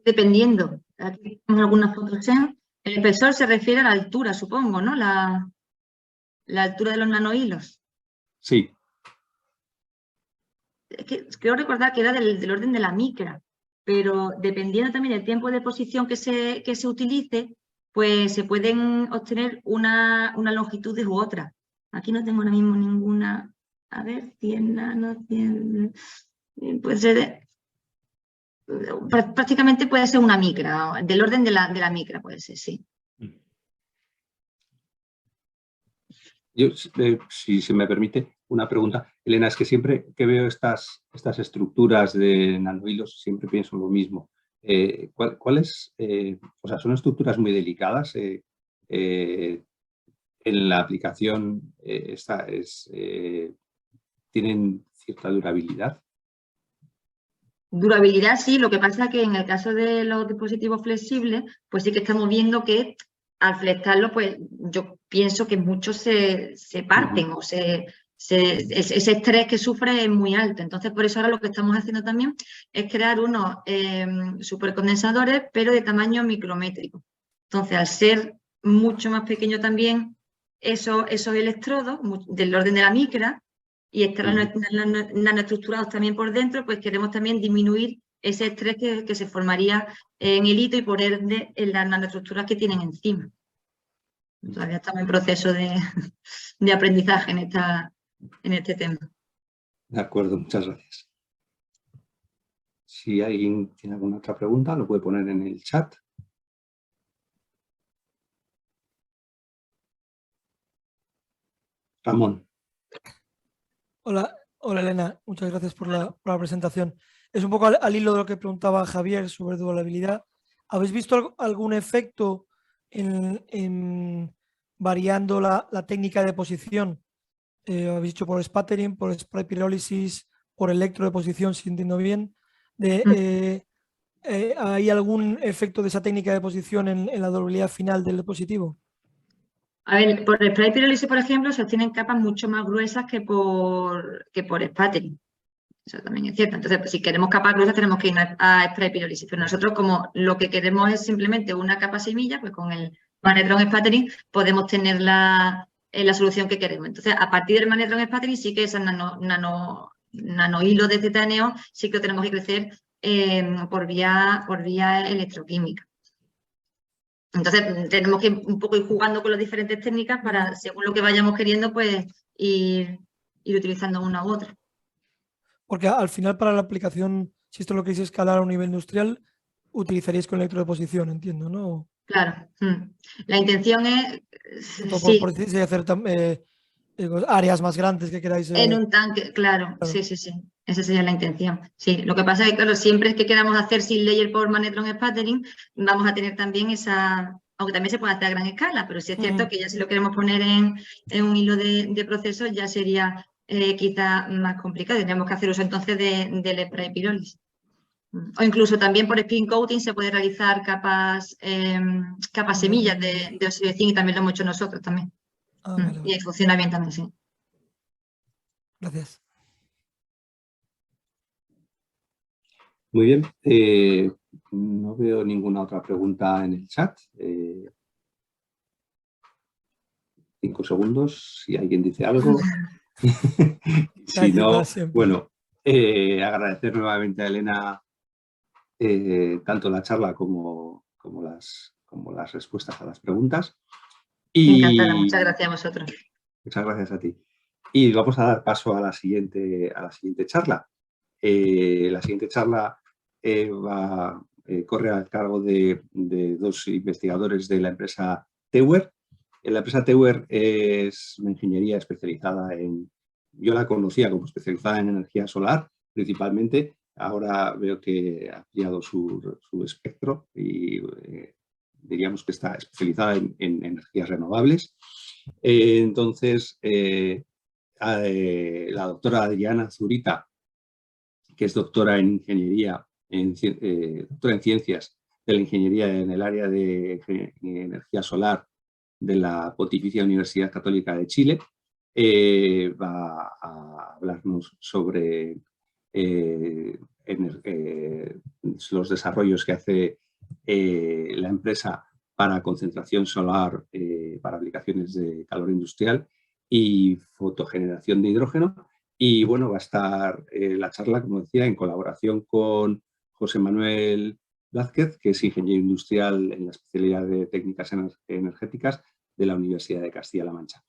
dependiendo. Aquí tenemos algunas fotos. El espesor se refiere a la altura, supongo, ¿no? La altura de los nanohilos. Sí. Es que creo recordar que era del orden de la micra, pero dependiendo también del tiempo de deposición que se utilice, pues se pueden obtener una longitud u otra. Aquí no tengo ahora mismo ninguna. A ver, 100 nanos, 100. Puede ser. Prácticamente puede ser una micra, del orden de la micra puede ser, sí. Yo, si se me permite, una pregunta. Elena, es que siempre que veo estas estructuras de nanohilos, siempre pienso lo mismo. ¿Cuál es? O sea, son estructuras muy delicadas. En la aplicación tienen cierta durabilidad. Durabilidad sí, lo que pasa es que en el caso de los dispositivos flexibles, pues sí que estamos viendo que al flectarlo, pues yo pienso que muchos se parten o ese estrés que sufre es muy alto. Entonces, por eso ahora lo que estamos haciendo también es crear unos supercondensadores, pero de tamaño micrométrico. Entonces, al ser mucho más pequeño también esos electrodos, del orden de la micra, y estar nanoestructurados también por dentro, pues queremos también disminuir ese estrés que se formaría en el hito y por ende en las nanoestructuras que tienen encima. Todavía estamos en proceso de aprendizaje en este tema. De acuerdo, muchas gracias. Si alguien tiene alguna otra pregunta, lo puede poner en el chat. Ramón. Hola Elena, muchas gracias por la presentación. Es un poco al hilo de lo que preguntaba Javier sobre durabilidad. ¿Habéis visto algún efecto en variando la técnica de deposición? ¿Habéis hecho por spattering, por spray pirólisis, por electrodeposición, si entiendo bien? ¿hay algún efecto de esa técnica de deposición en la durabilidad final del dispositivo? A ver, por spray pirólisis, por ejemplo, se obtienen capas mucho más gruesas que por sputtering. Eso también es cierto. Entonces, pues, si queremos capas gruesas, tenemos que ir a spray pirólisis. Pero nosotros, como lo que queremos es simplemente una capa semilla, pues con el Magnetron sputtering podemos tener la solución que queremos. Entonces, a partir del Magnetron sputtering sí que esas nanohilos de titanio sí que lo tenemos que crecer por vía electroquímica. Entonces, tenemos que un poco ir jugando con las diferentes técnicas para, según lo que vayamos queriendo, pues ir utilizando una u otra. Porque al final para la aplicación, si esto lo queréis escalar a un nivel industrial, utilizaríais con electrodeposición, entiendo, ¿no? Claro. La intención es, Por sí, decir, hacer áreas más grandes que queráis. en un tanque, claro, sí. Esa sería la intención. Sí, lo que pasa es que, claro, siempre es que queramos hacer sin layer por Magnetron sputtering, vamos a tener también esa, aunque también se puede hacer a gran escala, pero sí es cierto que ya si lo queremos poner en un hilo de proceso ya sería quizá más complicado. Tendríamos que hacer uso entonces del spray pirólisis. O incluso también por spin coating se puede realizar capas semillas de óxido de zinc y también lo hemos hecho nosotros también. Vale. Y ahí funciona bien también, sí. Gracias. Muy bien. No veo ninguna otra pregunta en el chat. 5 segundos, si alguien dice algo. Si no, bueno, agradecer nuevamente a Elena tanto la charla como las respuestas a las preguntas. Encantada, muchas gracias a vosotros. Muchas gracias a ti. Y vamos a dar paso a la siguiente charla. La siguiente charla corre a cargo de 2 investigadores de la empresa Tewer. La empresa Tewer es una ingeniería especializada yo la conocía como especializada en energía solar principalmente. Ahora veo que ha ampliado su espectro y diríamos que está especializada en energías renovables. Entonces, la doctora Adriana Zurita, que es doctora en ingeniería, doctora en ciencias de la ingeniería en el área de energía solar de la Pontificia Universidad Católica de Chile, va a hablarnos sobre los desarrollos que hace la empresa para concentración solar para aplicaciones de calor industrial y fotogeneración de hidrógeno. Y bueno, va a estar la charla, como decía, en colaboración con José Manuel Blázquez, que es ingeniero industrial en la especialidad de técnicas energéticas de la Universidad de Castilla-La Mancha.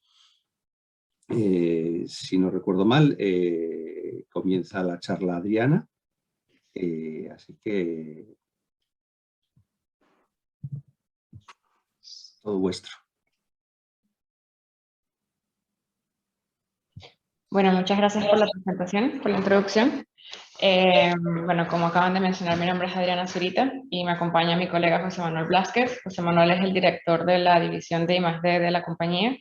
Si no recuerdo mal, comienza la charla Adriana, así que todo vuestro. Bueno, muchas gracias por la presentación, por la introducción. Bueno, como acaban de mencionar, mi nombre es Adriana Zurita y me acompaña mi colega José Manuel Blázquez. José Manuel es el director de la división de I+D de la compañía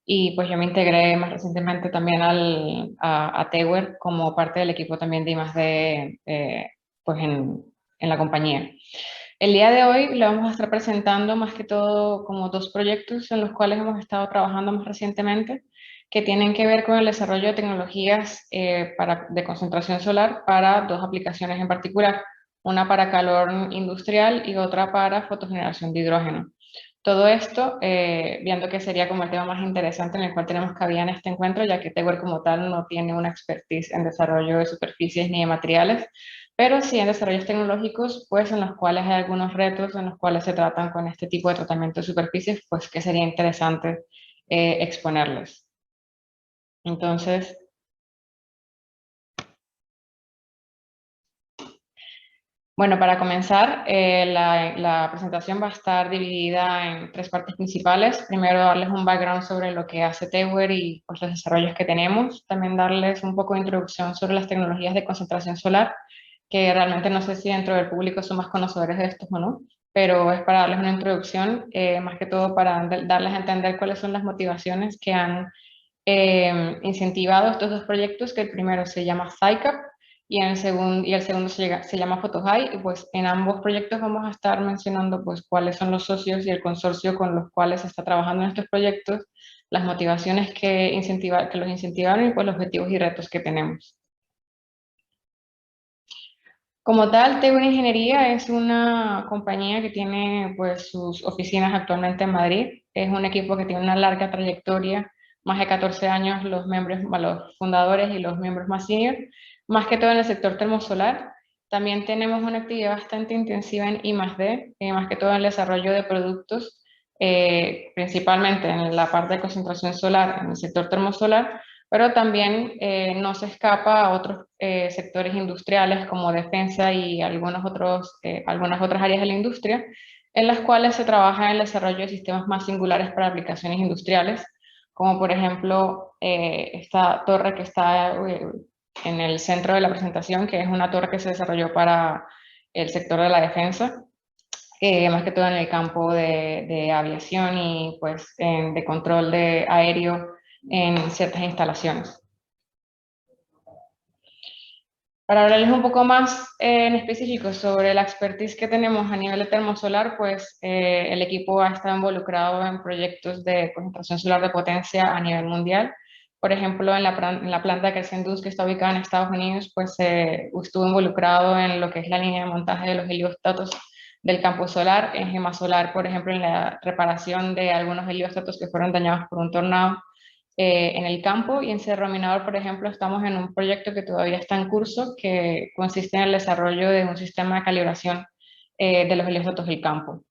y pues yo me integré más recientemente también a Tewer como parte del equipo también de I+D pues en la compañía. El día de hoy le vamos a estar presentando más que todo como 2 proyectos en los cuales hemos estado trabajando más recientemente, que tienen que ver con el desarrollo de tecnologías de concentración solar para 2 aplicaciones en particular, una para calor industrial y otra para fotogeneración de hidrógeno. Todo esto, viendo que sería como el tema más interesante en el cual tenemos cabida en este encuentro, ya que Tewer como tal no tiene una expertise en desarrollo de superficies ni de materiales, pero sí en desarrollos tecnológicos, pues en los cuales hay algunos retos en los cuales se tratan con este tipo de tratamiento de superficies, pues que sería interesante exponerles. Entonces, bueno, para comenzar, la presentación va a estar dividida en 3 partes principales. Primero, darles un background sobre lo que hace Tewer y pues, los desarrollos que tenemos. También darles un poco de introducción sobre las tecnologías de concentración solar, que realmente no sé si dentro del público son más conocedores de estos o no, pero es para darles una introducción, más que todo para darles a entender cuáles son las motivaciones que han incentivado estos 2 proyectos, que el primero se llama SciCap y el segundo se llama Photohigh, y pues en ambos proyectos vamos a estar mencionando pues cuáles son los socios y el consorcio con los cuales se está trabajando en estos proyectos, las motivaciones que los incentivaron y pues los objetivos y retos que tenemos. Como tal, Tegur Ingeniería es una compañía que tiene pues sus oficinas actualmente en Madrid. Es un equipo que tiene una larga trayectoria, más de 14 años los fundadores y los miembros más senior, más que todo en el sector termosolar. También tenemos una actividad bastante intensiva en I+D, más que todo en el desarrollo de productos, principalmente en la parte de concentración solar, en el sector termosolar, pero también no se escapa a otros sectores industriales como defensa y algunas otras áreas de la industria, en las cuales se trabaja en el desarrollo de sistemas más singulares para aplicaciones industriales, como por ejemplo esta torre que está en el centro de la presentación, que es una torre que se desarrolló para el sector de la defensa, más que todo en el campo de aviación y pues de control de aéreo en ciertas instalaciones. Para hablarles un poco más en específico sobre la expertise que tenemos a nivel de termosolar, pues el equipo ha estado involucrado en proyectos de concentración solar de potencia a nivel mundial. Por ejemplo, en la planta de Crescendus, que está ubicada en Estados Unidos, pues estuvo involucrado en lo que es la línea de montaje de los helióstatos del campo solar, en Gemasolar, por ejemplo, en la reparación de algunos helióstatos que fueron dañados por un tornado en el campo, y en Cerro Minador, por ejemplo, estamos en un proyecto que todavía está en curso, que consiste en el desarrollo de un sistema de calibración de los helióstatos del campo.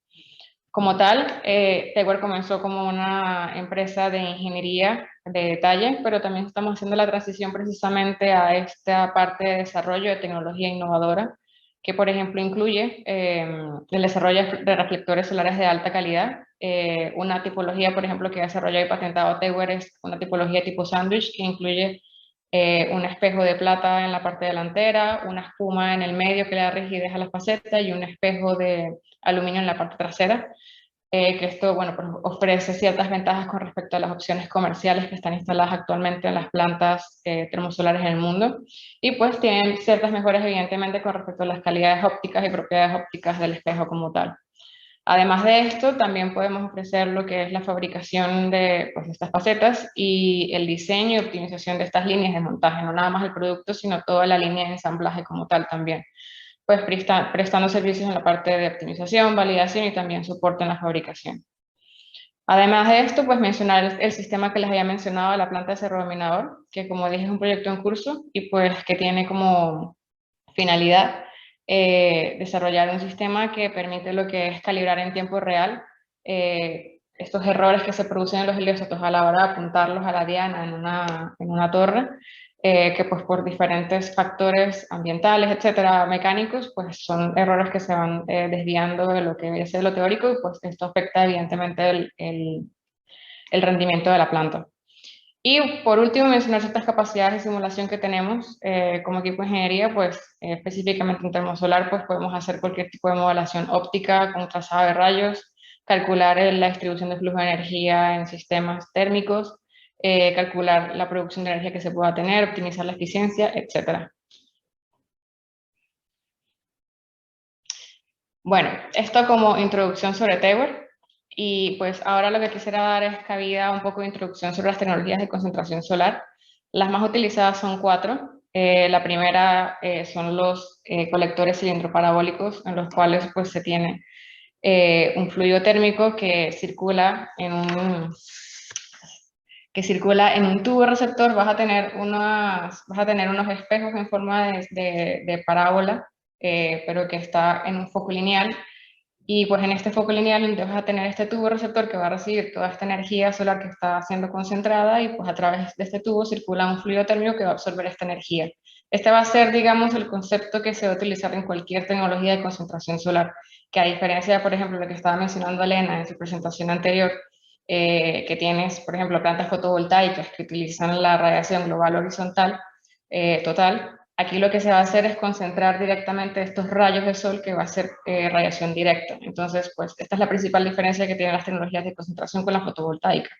Como tal, Tegur comenzó como una empresa de ingeniería de detalle, pero también estamos haciendo la transición precisamente a esta parte de desarrollo de tecnología innovadora, que por ejemplo incluye el desarrollo de reflectores solares de alta calidad. Una tipología, por ejemplo, que ha desarrollado y patentado Tegur es una tipología tipo sándwich, que incluye un espejo de plata en la parte delantera, una espuma en el medio que le da rigidez a la faceta y un espejo de aluminio en la parte trasera. Que esto, bueno, pues ofrece ciertas ventajas con respecto a las opciones comerciales que están instaladas actualmente en las plantas termosolares en el mundo, y pues tienen ciertas mejoras evidentemente con respecto a las calidades ópticas y propiedades ópticas del espejo como tal. Además de esto, también podemos ofrecer lo que es la fabricación de pues, estas facetas y el diseño y optimización de estas líneas de montaje, no nada más el producto, sino toda la línea de ensamblaje como tal también, pues prestando servicios en la parte de optimización, validación y también soporte en la fabricación. Además de esto, pues mencionar el sistema que les había mencionado, la planta de Cerro Minador, que como dije es un proyecto en curso y pues que tiene como finalidad desarrollar un sistema que permite lo que es calibrar en tiempo real estos errores que se producen en los helióstatos a la hora de apuntarlos a la diana en una torre, que pues por diferentes factores ambientales, etcétera, mecánicos, pues son errores que se van desviando de lo que es lo teórico, y pues esto afecta evidentemente el rendimiento de la planta. Y por último, mencionar ciertas capacidades de simulación que tenemos como equipo de ingeniería, pues específicamente en termosolar, pues podemos hacer cualquier tipo de modelación óptica con trazado de rayos, calcular la distribución de flujo de energía en sistemas térmicos, calcular la producción de energía que se pueda tener, optimizar la eficiencia, etc. Bueno, esto como introducción sobre Tegur. Y pues ahora lo que quisiera dar es cabida un poco de introducción sobre las tecnologías de concentración solar. Las más utilizadas son 4. La primera son los colectores cilindroparabólicos, en los cuales pues se tiene un fluido térmico que circula en un tubo receptor. Vas a tener unos espejos en forma de parábola, pero que está en un foco lineal. Y pues en este foco lineal vas a tener este tubo receptor que va a recibir toda esta energía solar que está siendo concentrada, y pues a través de este tubo circula un fluido térmico que va a absorber esta energía. Este va a ser, digamos, el concepto que se va a utilizar en cualquier tecnología de concentración solar, que a diferencia, por ejemplo, lo que estaba mencionando Elena en su presentación anterior, que tienes, por ejemplo, plantas fotovoltaicas que utilizan la radiación global horizontal total. Aquí lo que se va a hacer es concentrar directamente estos rayos de sol, que va a ser radiación directa. Entonces, pues esta es la principal diferencia que tienen las tecnologías de concentración con la fotovoltaica.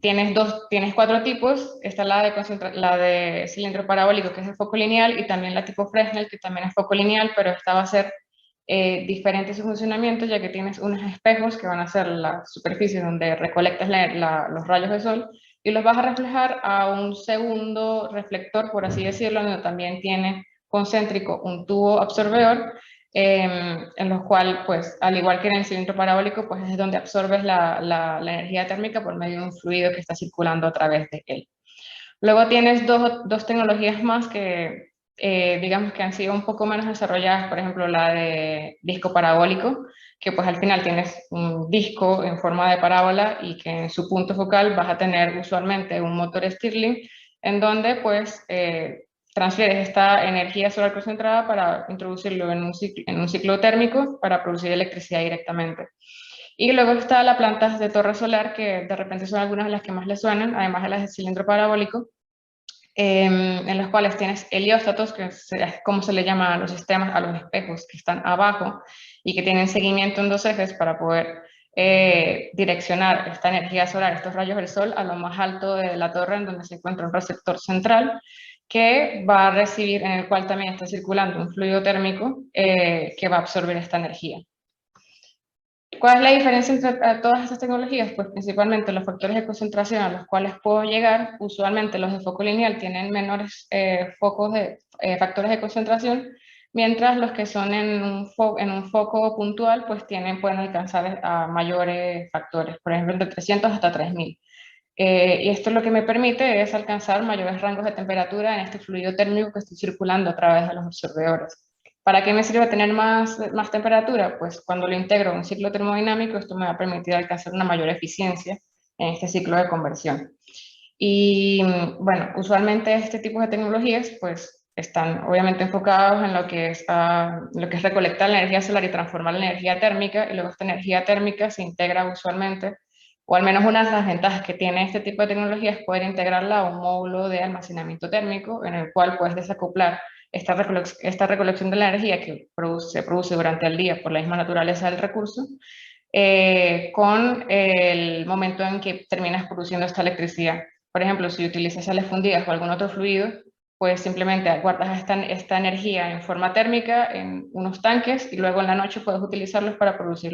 Tienes 4 tipos. Está la de cilindro parabólico, que es el foco lineal, y también la tipo Fresnel, que también es foco lineal, pero esta va a ser diferente su funcionamiento, ya que tienes unos espejos que van a ser la superficie donde recolectas los rayos de sol, y los vas a reflejar a un segundo reflector, por así decirlo, donde también tiene concéntrico un tubo absorbedor, en los cuales, pues, al igual que en el cilindro parabólico, pues es donde absorbes la energía térmica por medio de un fluido que está circulando a través de él. Luego tienes dos tecnologías más que, digamos que han sido un poco menos desarrolladas, por ejemplo, la de disco parabólico, que pues al final tienes un disco en forma de parábola y que en su punto focal vas a tener usualmente un motor Stirling, en donde pues transfieres esta energía solar concentrada para introducirlo en un ciclo térmico para producir electricidad directamente. Y luego está la planta de torre solar, que de repente son algunas de las que más le suenan, además de las de cilindro parabólico, en los cuales tienes helióstatos, que es como se le llama a los sistemas, a los espejos que están abajo y que tienen seguimiento en 2 ejes para poder direccionar esta energía solar, estos rayos del sol, a lo más alto de la torre, en donde se encuentra un receptor central que va a recibir, en el cual también está circulando un fluido térmico que va a absorber esta energía. ¿Cuál es la diferencia entre todas estas tecnologías? Pues principalmente los factores de concentración a los cuales puedo llegar. Usualmente los de foco lineal tienen menores factores de concentración, mientras los que son en un foco puntual pues pueden alcanzar a mayores factores, por ejemplo de 300 hasta 3000. Y esto lo que me permite es alcanzar mayores rangos de temperatura en este fluido térmico que estoy circulando a través de los absorbedores. ¿Para qué me sirve tener más temperatura? Pues cuando lo integro a un ciclo termodinámico, esto me va a permitir alcanzar una mayor eficiencia en este ciclo de conversión. Y bueno, usualmente este tipo de tecnologías pues están obviamente enfocados en lo que es recolectar la energía solar y transformar la energía térmica, y luego esta energía térmica se integra usualmente, o al menos una de las ventajas que tiene este tipo de tecnología es poder integrarla a un módulo de almacenamiento térmico, en el cual puedes desacoplar esta recolección de la energía que se produce durante el día por la misma naturaleza del recurso, con el momento en que terminas produciendo esta electricidad. Por ejemplo, si utilizas sales fundidas o algún otro fluido, pues simplemente guardas esta energía en forma térmica en unos tanques, y luego en la noche puedes utilizarlos para producir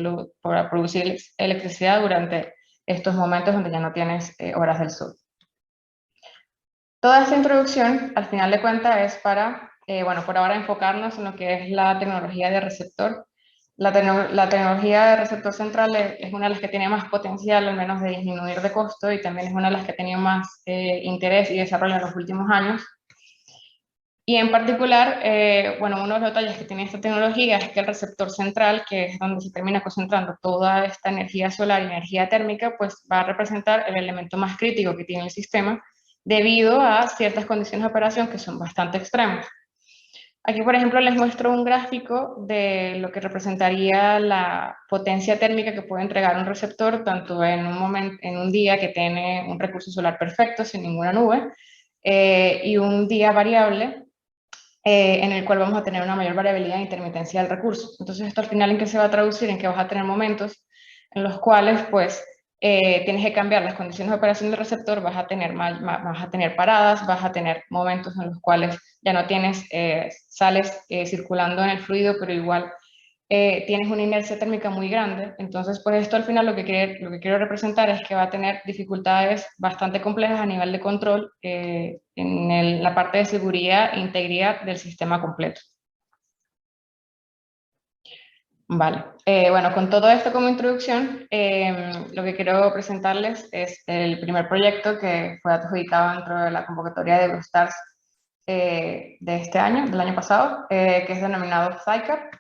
electricidad durante estos momentos donde ya no tienes horas del sol. Toda esta introducción, al final de cuentas, es para, bueno, por ahora enfocarnos en lo que es la tecnología de receptor. La tecnología de receptor central es una de las que tiene más potencial, al menos de disminuir de costo, y también es una de las que ha tenido más interés y desarrollo en los últimos años. Y en particular, bueno, uno de los detalles que tiene esta tecnología es que el receptor central, que es donde se termina concentrando toda esta energía solar y energía térmica, pues va a representar el elemento más crítico que tiene el sistema, debido a ciertas condiciones de operación que son bastante extremas. Aquí, por ejemplo, les muestro un gráfico de lo que representaría la potencia térmica que puede entregar un receptor, tanto en un día que tiene un recurso solar perfecto, sin ninguna nube, y un día variable, en el cual vamos a tener una mayor variabilidad e intermitencia del recurso. Entonces, esto al final, ¿en qué se va a traducir? En que vas a tener momentos en los cuales, pues, tienes que cambiar las condiciones de operación del receptor, vas a tener paradas, vas a tener momentos en los cuales ya no tienes sales circulando en el fluido, pero igual tienes una inercia térmica muy grande. Entonces, pues esto al final lo que quiero representar es que va a tener dificultades bastante complejas a nivel de control en la parte de seguridad e integridad del sistema completo. Vale, bueno, con todo esto como introducción, lo que quiero presentarles es el primer proyecto que fue adjudicado dentro de la convocatoria de Eurostars de este año, del año pasado, que es denominado THICAP.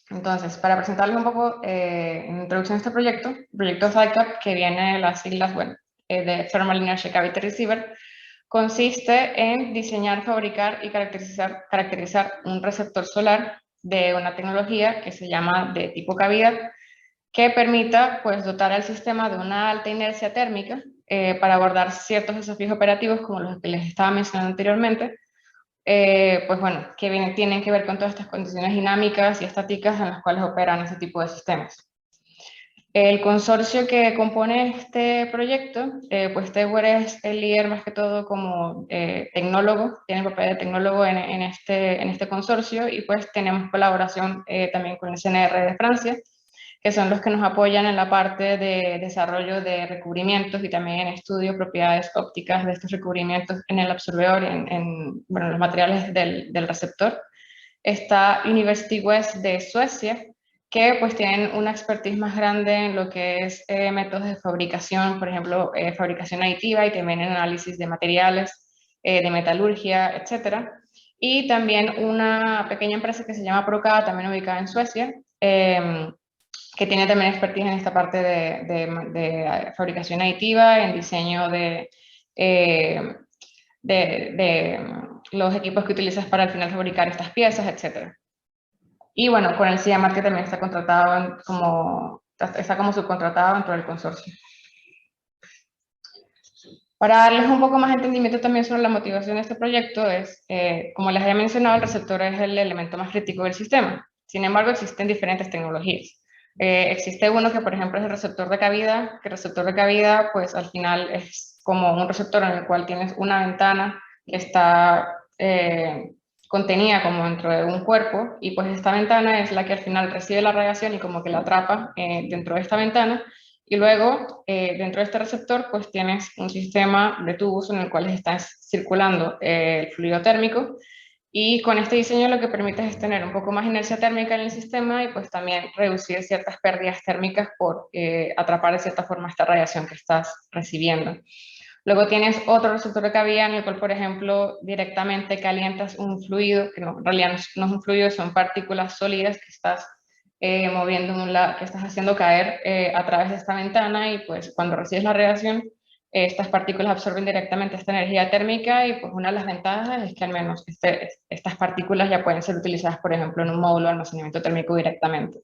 Entonces, para presentarles un poco en introducción a este proyecto, el proyecto THICAP, que viene de las siglas, bueno, de Thermal Inertial Cavity Receiver, consiste en diseñar, fabricar y caracterizar un receptor solar de una tecnología que se llama de tipo cavidad, que permita pues dotar al sistema de una alta inercia térmica para abordar ciertos desafíos operativos como los que les estaba mencionando anteriormente, pues bueno, que tienen que ver con todas estas condiciones dinámicas y estáticas en las cuales operan ese tipo de sistemas. El consorcio que compone este proyecto, pues Tewer es el líder más que todo como tecnólogo, tiene el papel de tecnólogo en este consorcio, y pues tenemos colaboración también con el CNR de Francia, que son los que nos apoyan en la parte de desarrollo de recubrimientos y también en estudio de propiedades ópticas de estos recubrimientos en el absorbedor, bueno, los materiales del receptor. Está University West de Suecia, que pues tienen una expertise más grande en lo que es métodos de fabricación, por ejemplo, fabricación aditiva y también en análisis de materiales, de metalurgia, etc. Y también una pequeña empresa que se llama Procada, también ubicada en Suecia, que tiene también expertise en esta parte de fabricación aditiva, en diseño de los equipos que utilizas para al final fabricar estas piezas, etc. Y bueno, con el CIEMAT, que también está contratado está como subcontratado dentro del consorcio. Para darles un poco más entendimiento también sobre la motivación de este proyecto es, como les había mencionado, el receptor es el elemento más crítico del sistema. Sin embargo, existen diferentes tecnologías. Existe uno que, por ejemplo, es el receptor de cavidad, que el receptor de cavidad, pues al final es como un receptor en el cual tienes una ventana que está contenida como dentro de un cuerpo, y pues esta ventana es la que al final recibe la radiación y como que la atrapa dentro de esta ventana, y luego dentro de este receptor pues tienes un sistema de tubos en el cual está circulando el fluido térmico, y con este diseño lo que permite es tener un poco más inercia térmica en el sistema y pues también reducir ciertas pérdidas térmicas por atrapar de cierta forma esta radiación que estás recibiendo. Luego tienes otro receptor de cavidad en el cual, por ejemplo, directamente calientas un fluido, que no, en realidad no es un fluido, son partículas sólidas que estás moviendo que estás haciendo caer a través de esta ventana, y pues cuando recibes la radiación, estas partículas absorben directamente esta energía térmica, y pues una de las ventajas es que al menos estas partículas ya pueden ser utilizadas, por ejemplo, en un módulo de almacenamiento térmico directamente.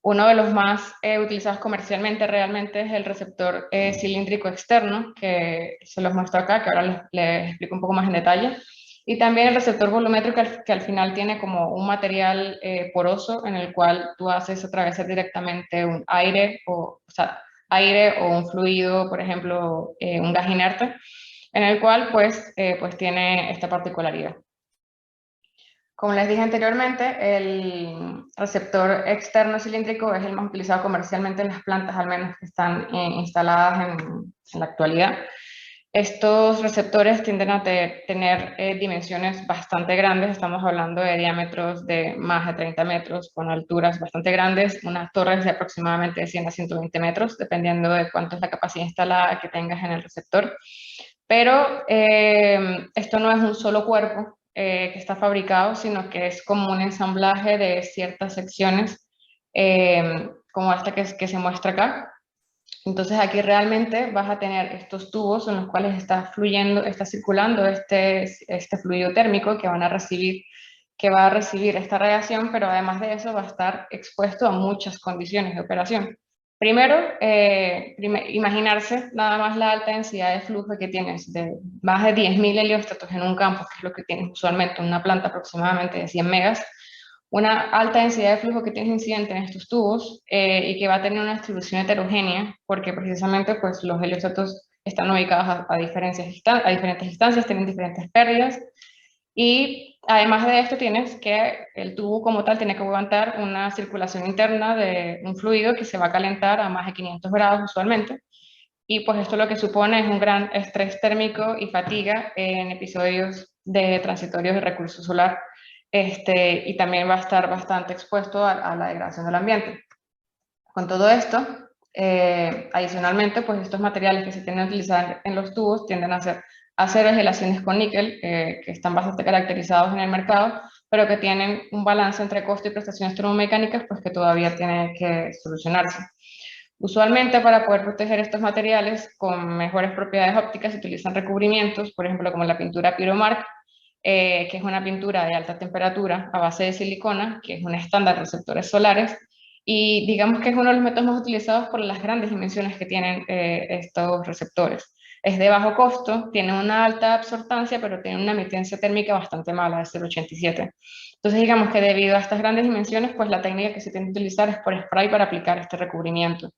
Uno de los más utilizados comercialmente realmente es el receptor cilíndrico externo, que se los muestro acá, que ahora les explico un poco más en detalle. Y también el receptor volumétrico, que al final tiene como un material poroso en el cual tú haces atravesar directamente un aire, o sea, aire o un fluido, por ejemplo, un gas inerte, en el cual pues tiene esta particularidad. Como les dije anteriormente, el receptor externo cilíndrico es el más utilizado comercialmente en las plantas, al menos que están instaladas en la actualidad. Estos receptores tienden a tener dimensiones bastante grandes, estamos hablando de diámetros de más de 30 metros, con alturas bastante grandes, unas torres de aproximadamente 100 a 120 metros, dependiendo de cuánto es la capacidad instalada que tengas en el receptor. Pero esto no es un solo cuerpo que está fabricado, sino que es como un ensamblaje de ciertas secciones, como esta que se muestra acá. Entonces aquí realmente vas a tener estos tubos en los cuales está circulando este fluido térmico que va a recibir esta radiación, pero además de eso va a estar expuesto a muchas condiciones de operación. Primero, imaginarse nada más la alta densidad de flujo que tienes, de más de 10.000 helióstatos en un campo, que es lo que tienes usualmente en una planta aproximadamente de 100 megas, una alta densidad de flujo que tienes incidente en estos tubos y que va a tener una distribución heterogénea, porque precisamente pues, los helióstatos están ubicados a diferentes distancias, tienen diferentes pérdidas, y además de esto tienes que el tubo como tal tiene que aguantar una circulación interna de un fluido que se va a calentar a más de 500 grados usualmente, y pues esto lo que supone es un gran estrés térmico y fatiga en episodios transitorios de recurso solar, y también va a estar bastante expuesto a la degradación del ambiente. Con todo esto, adicionalmente, pues estos materiales que se tienden a utilizar en los tubos tienden a ser aceros y aleaciones con níquel, que están bastante caracterizados en el mercado, pero que tienen un balance entre costo y prestaciones termomecánicas, pues que todavía tiene que solucionarse. Usualmente, para poder proteger estos materiales con mejores propiedades ópticas, se utilizan recubrimientos, por ejemplo, como la pintura Pyromark, que es una pintura de alta temperatura a base de silicona, que es un estándar de receptores solares, y digamos que es uno de los métodos más utilizados por las grandes dimensiones que tienen estos receptores. Es de bajo costo, tiene una alta absortancia, pero tiene una emitencia térmica bastante mala, de 0,87. Entonces, digamos que debido a estas grandes dimensiones, pues la técnica que se tiende a utilizar es por spray para aplicar este recubrimiento.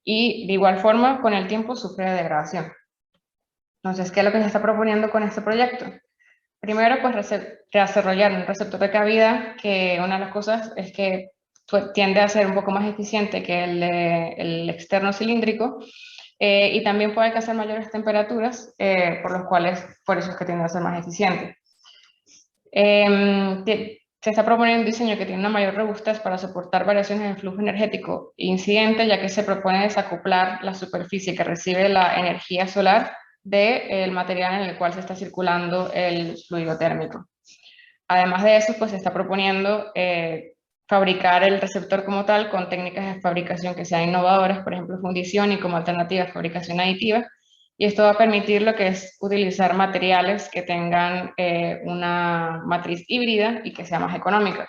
Y de igual forma, con el tiempo sufre de degradación. Entonces, ¿qué es lo que se está proponiendo con este proyecto? Primero, pues desarrollar un receptor de cavidad, que una de las cosas es que tiende a ser un poco más eficiente que el externo cilíndrico, y también puede alcanzar mayores temperaturas, por eso es que tiende a ser más eficiente. Se está proponiendo un diseño que tiene una mayor robustez para soportar variaciones en flujo energético incidente, ya que se propone desacoplar la superficie que recibe la energía solar del material en el cual se está circulando el fluido térmico. Además de eso, pues se está proponiendo fabricar el receptor como tal con técnicas de fabricación que sean innovadoras, por ejemplo, fundición y como alternativa fabricación aditiva. Y esto va a permitir lo que es utilizar materiales que tengan una matriz híbrida y que sea más económica.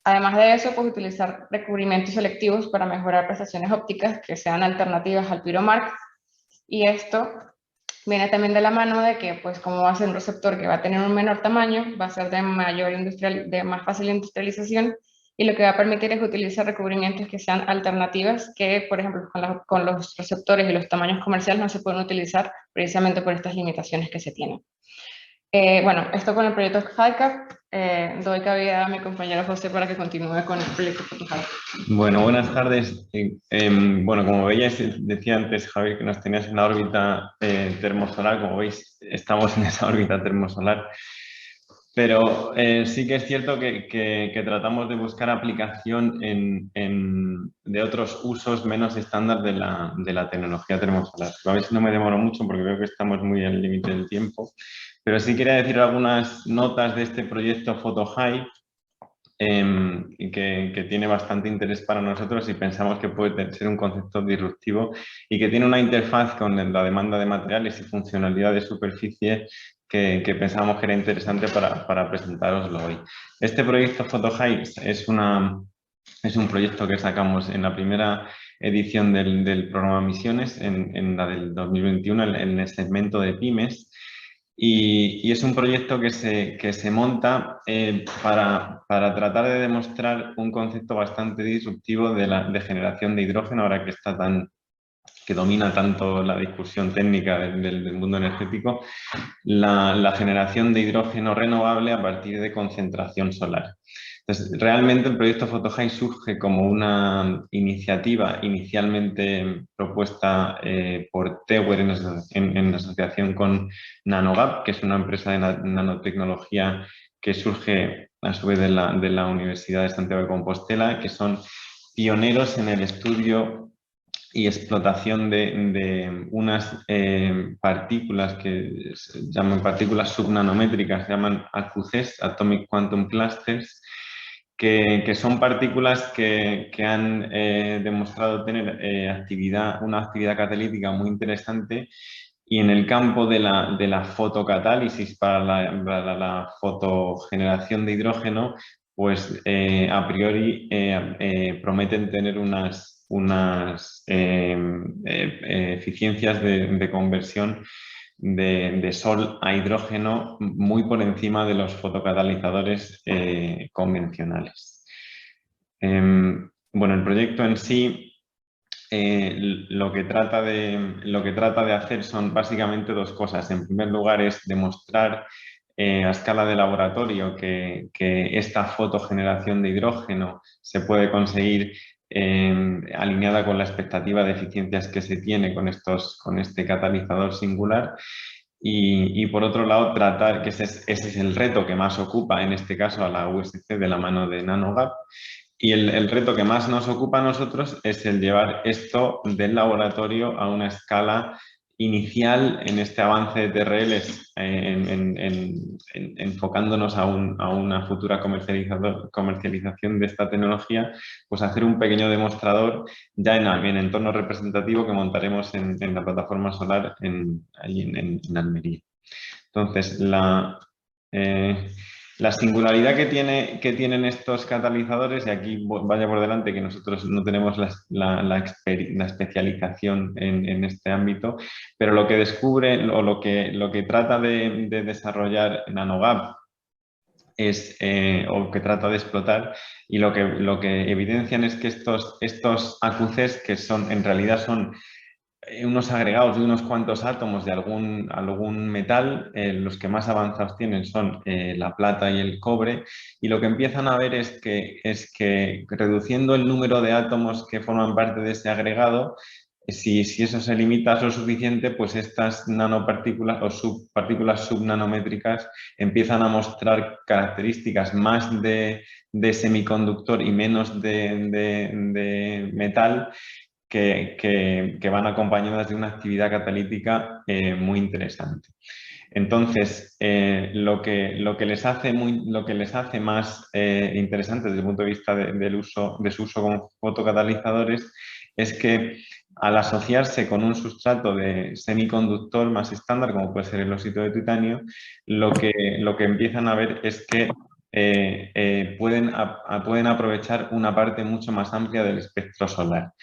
Además de eso, pues utilizar recubrimientos selectivos para mejorar prestaciones ópticas que sean alternativas al Pyromark. Y esto viene también de la mano de que, pues, como va a ser un receptor que va a tener un menor tamaño, va a ser de más fácil industrialización, y lo que va a permitir es utilizar recubrimientos que sean alternativas, que, por ejemplo, con los receptores y los tamaños comerciales no se pueden utilizar precisamente por estas limitaciones que se tienen. Bueno, esto con el proyecto HiCap. Doy cabida a mi compañero José para que continúe con el proyecto PhotoHiCap. Bueno, buenas tardes. Bueno, como veíais, decía antes Javier que nos tenías en la órbita termosolar. Como veis, estamos en esa órbita termosolar. Pero sí que es cierto que tratamos de buscar aplicación de otros usos menos estándar de la tecnología termosolar. A ver si no me demoro mucho porque veo que estamos muy al límite del tiempo. Pero sí quería decir algunas notas de este proyecto PhotoHive, que tiene bastante interés para nosotros y pensamos que puede ser un concepto disruptivo y que tiene una interfaz con la demanda de materiales y funcionalidad de superficie que pensábamos que era interesante para presentároslo hoy. Este proyecto PhotoHive es un proyecto que sacamos en la primera edición del programa Misiones, en la del 2021, en el segmento de pymes. Y es un proyecto que se monta para tratar de demostrar un concepto bastante disruptivo de generación de hidrógeno, ahora que domina tanto la discusión técnica del mundo energético, la generación de hidrógeno renovable a partir de concentración solar. Entonces, realmente el proyecto PhotoHive surge como una iniciativa inicialmente propuesta por TEWER en asociación con NanoGap, que es una empresa de nanotecnología que surge a su vez de la Universidad de Santiago de Compostela, que son pioneros en el estudio y explotación de unas partículas que se llaman partículas subnanométricas, se llaman AQCs, Atomic Quantum Clusters, que son partículas que han demostrado tener una actividad catalítica muy interesante, y en el campo de la fotocatálisis para la fotogeneración de hidrógeno, pues a priori prometen tener unas eficiencias de conversión de sol a hidrógeno muy por encima de los fotocatalizadores convencionales. Bueno, el proyecto en sí lo que trata de hacer son básicamente dos cosas. En primer lugar, es demostrar a escala de laboratorio que esta fotogeneración de hidrógeno se puede conseguir alineada con la expectativa de eficiencias que se tiene con este catalizador singular. Y por otro lado, tratar, que ese es el reto que más ocupa en este caso a la USC de la mano de NanoGap. Y el reto que más nos ocupa a nosotros es el llevar esto del laboratorio a una escala inicial en este avance de TRLs, enfocándonos a una futura comercialización de esta tecnología, pues hacer un pequeño demostrador ya en entorno representativo que montaremos en la plataforma solar allí en Almería. Entonces, La singularidad que tienen estos catalizadores, y aquí vaya por delante que nosotros no tenemos la especialización en este ámbito, pero lo que descubre o lo que trata de desarrollar NanoGap o que trata de explotar, y lo que evidencian es que estos AQCs, que en realidad son unos agregados de unos cuantos átomos de algún metal, los que más avanzados tienen son la plata y el cobre, y lo que empiezan a ver es que reduciendo el número de átomos que forman parte de ese agregado, si eso se limita a lo suficiente, pues estas nanopartículas o partículas subnanométricas empiezan a mostrar características más de semiconductor y menos de metal, que van acompañadas de una actividad catalítica muy interesante. Entonces, lo que les hace más interesantes desde el punto de vista de su uso como fotocatalizadores es que, al asociarse con un sustrato de semiconductor más estándar, como puede ser el óxido de titanio, lo que empiezan a ver es que pueden aprovechar una parte mucho más amplia del espectro solar,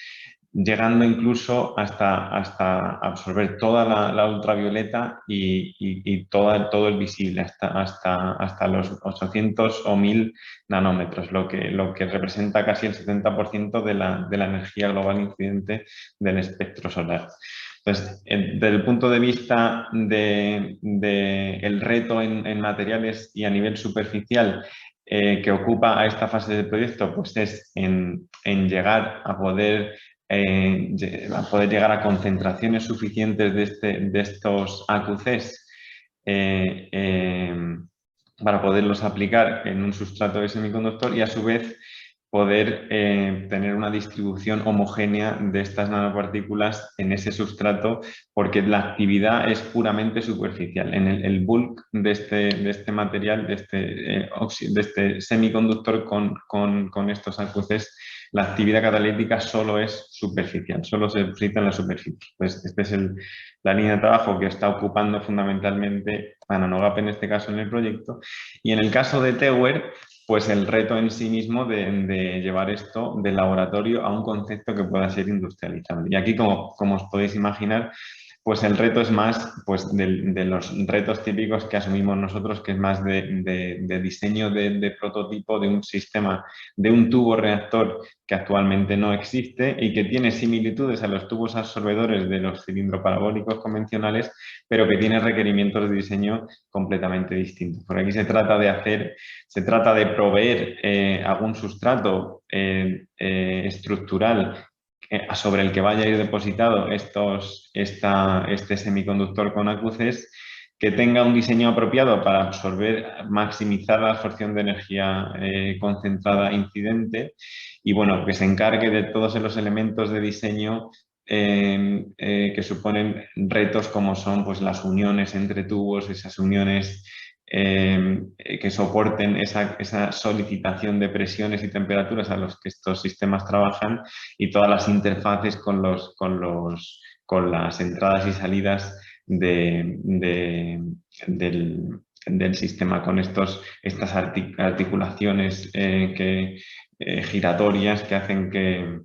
llegando incluso hasta absorber toda la ultravioleta y todo el visible, hasta los 800 o 1000 nanómetros, lo que representa casi el 70% de la energía global incidente del espectro solar. Entonces, desde el punto de vista del reto en materiales y a nivel superficial, que ocupa a esta fase del proyecto, pues es en llegar a poder llegar a concentraciones suficientes de estos AQCs para poderlos aplicar en un sustrato de semiconductor, y a su vez poder tener una distribución homogénea de estas nanopartículas en ese sustrato, porque la actividad es puramente superficial. En el bulk de este material, de este semiconductor con estos AQCs, la actividad catalítica solo es superficial, solo se presenta en la superficie. Pues esta es la línea de trabajo que está ocupando fundamentalmente a NanoGap, en este caso en el proyecto. Y en el caso de TEWER, pues el reto en sí mismo de llevar esto del laboratorio a un concepto que pueda ser industrializable. Y aquí, como os podéis imaginar, pues el reto es más pues de los retos típicos que asumimos nosotros, que es más de diseño de prototipo de un sistema, de un tubo reactor que actualmente no existe y que tiene similitudes a los tubos absorbedores de los cilindroparabólicos convencionales, pero que tiene requerimientos de diseño completamente distintos. Por aquí se trata de proveer algún sustrato estructural sobre el que vaya a ir depositado este semiconductor con AQCs, que tenga un diseño apropiado para maximizar la absorción de energía concentrada incidente, y bueno, que se encargue de todos los elementos de diseño que suponen retos, como son pues las uniones entre tubos, esas uniones que soporten esa solicitación de presiones y temperaturas a los que estos sistemas trabajan, y todas las interfaces con las entradas y salidas del sistema, con estas articulaciones giratorias que hacen que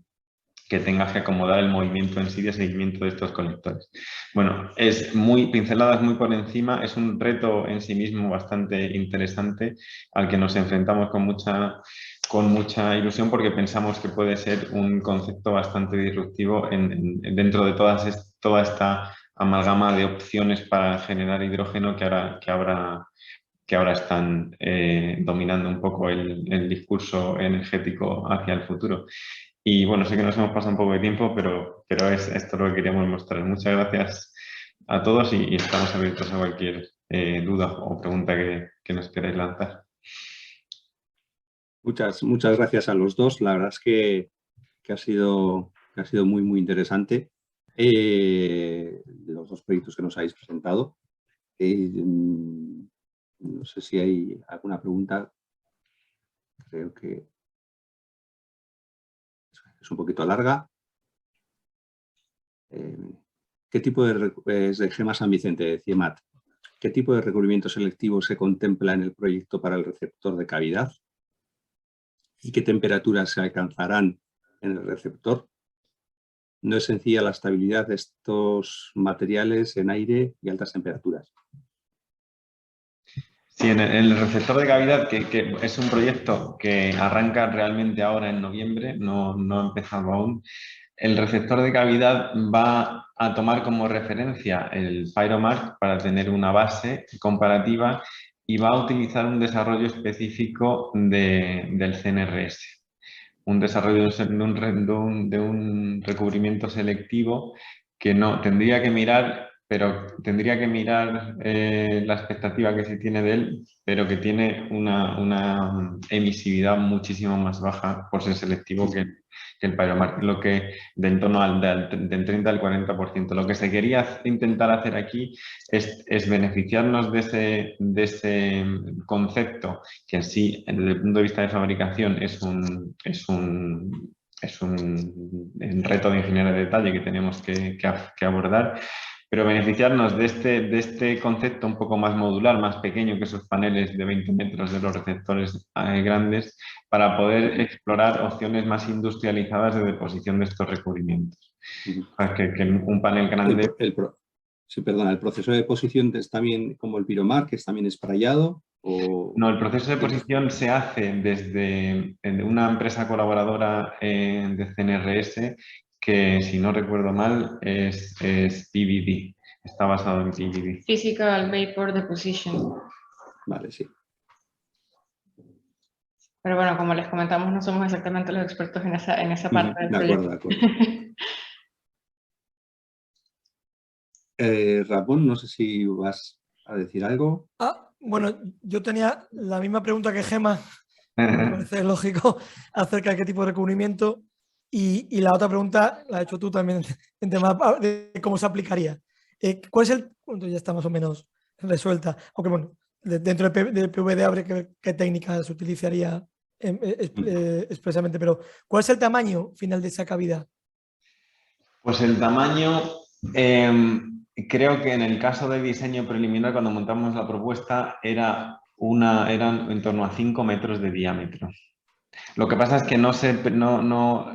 tengas que acomodar el movimiento en sí de seguimiento de estos colectores. Bueno, pinceladas muy por encima, es un reto en sí mismo bastante interesante, al que nos enfrentamos con mucha ilusión, porque pensamos que puede ser un concepto bastante disruptivo dentro de toda esta amalgama de opciones para generar hidrógeno que ahora están dominando un poco el discurso energético hacia el futuro. Y bueno, sé que nos hemos pasado un poco de tiempo, pero es esto lo que queríamos mostrar. Muchas gracias a todos y estamos abiertos a cualquier duda o pregunta que nos queráis lanzar. Muchas gracias a los dos. La verdad es que ha sido muy, muy interesante los dos proyectos que nos habéis presentado. No sé si hay alguna pregunta. Creo que es un poquito larga. ¿Qué tipo de es de GEMA San Vicente, de CIEMAT? ¿Qué tipo de recubrimiento selectivo se contempla en el proyecto para el receptor de cavidad? ¿Y qué temperaturas se alcanzarán en el receptor? No es sencilla la estabilidad de estos materiales en aire y altas temperaturas. Sí, en el receptor de cavidad, que es un proyecto que arranca realmente ahora en noviembre, no ha empezado aún. El receptor de cavidad va a tomar como referencia el PyroMark para tener una base comparativa y va a utilizar un desarrollo específico del CNRS. Un desarrollo de un recubrimiento selectivo que no tendría que mirar, pero tendría que mirar la expectativa que se tiene de él, pero que tiene una emisividad muchísimo más baja por ser selectivo que el PyroMark, lo que del torno del 30 al 40%. Lo que se quería intentar hacer aquí es beneficiarnos de ese concepto, que en sí, desde el punto de vista de fabricación, es un reto de ingeniería de detalle que tenemos que abordar, pero beneficiarnos de este concepto un poco más modular, más pequeño que esos paneles de 20 metros de los receptores grandes, para poder explorar opciones más industrializadas de deposición de estos recubrimientos. O sea, que un panel grande... Sí, perdona, ¿el proceso de deposición es también como el PyroMark, que es también sprayado? No, el proceso de deposición se hace desde una empresa colaboradora de CNRS que, si no recuerdo mal, es PVD. Está basado en PVD. Physical Vapor Deposition. Vale, sí. Pero bueno, como les comentamos, no somos exactamente los expertos en esa parte del proyecto. De acuerdo. Ramón, no sé si vas a decir algo. Bueno, yo tenía la misma pregunta que Gemma, me parece lógico, acerca de qué tipo de recubrimiento, y la otra pregunta la has hecho tú también, en tema de cómo se aplicaría. ¿Cuál es el...? Bueno, ya está más o menos resuelta, aunque bueno, dentro del PVD habría que ver qué técnica se utilizaría expresamente, pero ¿cuál es el tamaño final de esa cavidad? Pues el tamaño... creo que en el caso de diseño preliminar, cuando montamos la propuesta, eran en torno a 5 metros de diámetro. Lo que pasa es que no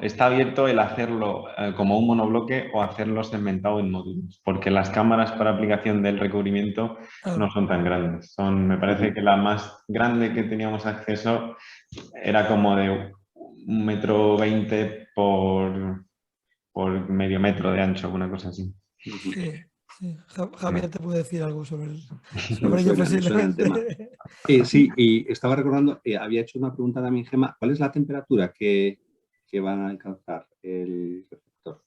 está abierto el hacerlo como un monobloque o hacerlo segmentado en módulos, porque las cámaras para aplicación del recubrimiento no son tan grandes. Me parece que la más grande que teníamos acceso era como de 1,20 m por medio metro de ancho, alguna cosa así. Sí. Javier te puede decir algo sobre ello posiblemente. Sí, y estaba recordando, había hecho una pregunta también, Gemma, ¿cuál es la temperatura que van a alcanzar el receptor?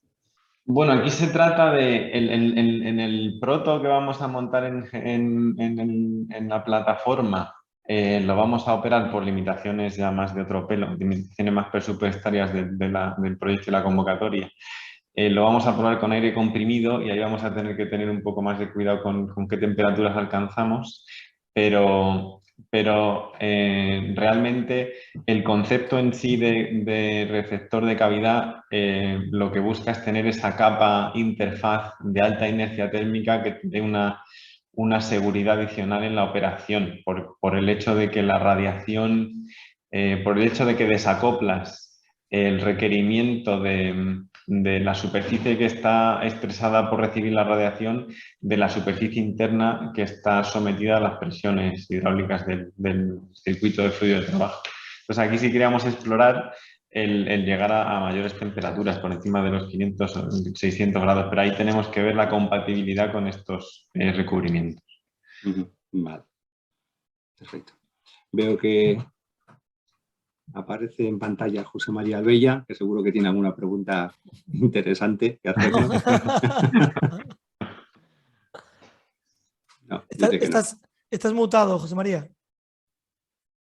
Bueno, aquí se trata de, en el proto que vamos a montar en la plataforma, lo vamos a operar por limitaciones ya más de otro pelo, limitaciones más presupuestarias del proyecto y la convocatoria. Lo vamos a probar con aire comprimido y ahí vamos a tener que tener un poco más de cuidado con qué temperaturas alcanzamos, pero realmente el concepto en sí de receptor de cavidad lo que busca es tener esa capa interfaz de alta inercia térmica que dé una seguridad adicional en la operación por el hecho de que la radiación, por el hecho de que desacoplas el requerimiento de la superficie que está estresada por recibir la radiación de la superficie interna que está sometida a las presiones hidráulicas del circuito de fluido de trabajo. Pues aquí sí queríamos explorar el llegar a mayores temperaturas, por encima de los 500 o 600 grados, pero ahí tenemos que ver la compatibilidad con estos recubrimientos. Vale, perfecto. Veo que aparece en pantalla José María Albella, que seguro que tiene alguna pregunta interesante que hacernos. No, estás mutado, José María.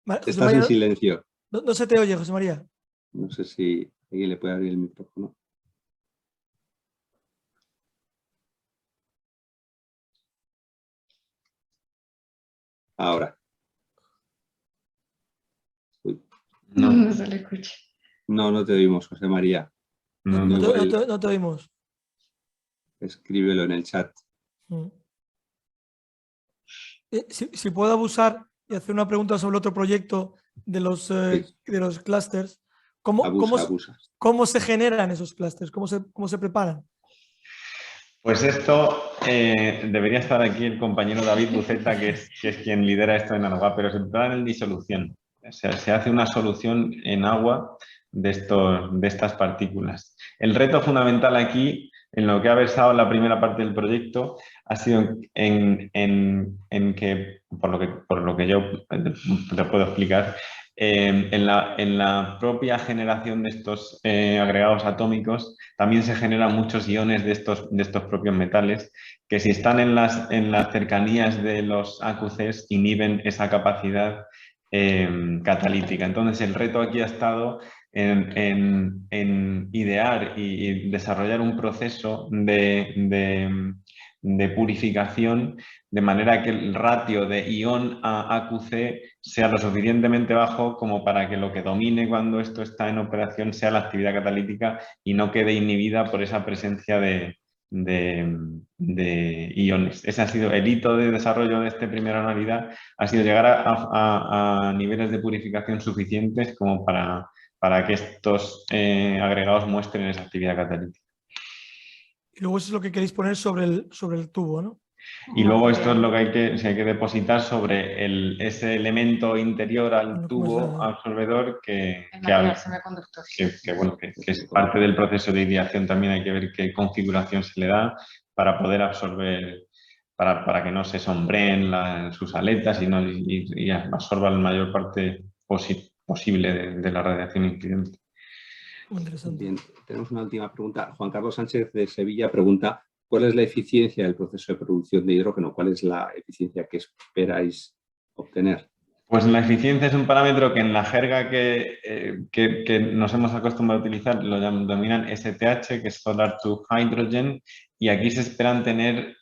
José María, en silencio. No se te oye, José María. No sé si alguien le puede abrir el micrófono. Ahora. Uy. No se le escucha. No te oímos, José María. No te oímos. Escríbelo en el chat. Si puedo abusar y hacer una pregunta sobre otro proyecto de los clústeres, ¿cómo se generan esos clústeres? ¿Cómo se preparan? Pues esto debería estar aquí el compañero David Buceta, que es quien lidera esto en Anuga, pero se prepara en disolución. O sea, se hace una solución en agua de estas partículas. El reto fundamental aquí, en lo que ha versado la primera parte del proyecto, ha sido en que, por lo que yo te puedo explicar, en la propia generación de estos agregados atómicos también se generan muchos iones de estos propios metales que, si están en las cercanías de los AQCs, inhiben esa capacidad catalítica. Entonces, el reto aquí ha estado en idear y desarrollar un proceso de purificación, de manera que el ratio de ion a AQC sea lo suficientemente bajo como para que lo que domine cuando esto está en operación sea la actividad catalítica y no quede inhibida por esa presencia de iones. Ese ha sido el hito de desarrollo de esta primera anualidad, ha sido llegar a niveles de purificación suficientes como para que estos agregados muestren esa actividad catalítica. Y luego eso es lo que queréis poner sobre el tubo, ¿no? Y luego esto es lo que hay que depositar sobre ese elemento interior al tubo absorbedor que es parte del proceso de ideación. También hay que ver qué configuración se le da para poder absorber, para que no se sombreen sus aletas y absorba la mayor parte posible de la radiación incidente. Muy interesante. Bien, tenemos una última pregunta. Juan Carlos Sánchez de Sevilla pregunta: ¿cuál es la eficiencia del proceso de producción de hidrógeno? ¿Cuál es la eficiencia que esperáis obtener? Pues la eficiencia es un parámetro que en la jerga que nos hemos acostumbrado a utilizar lo denominan STH, que es Solar to Hydrogen, y aquí se esperan tener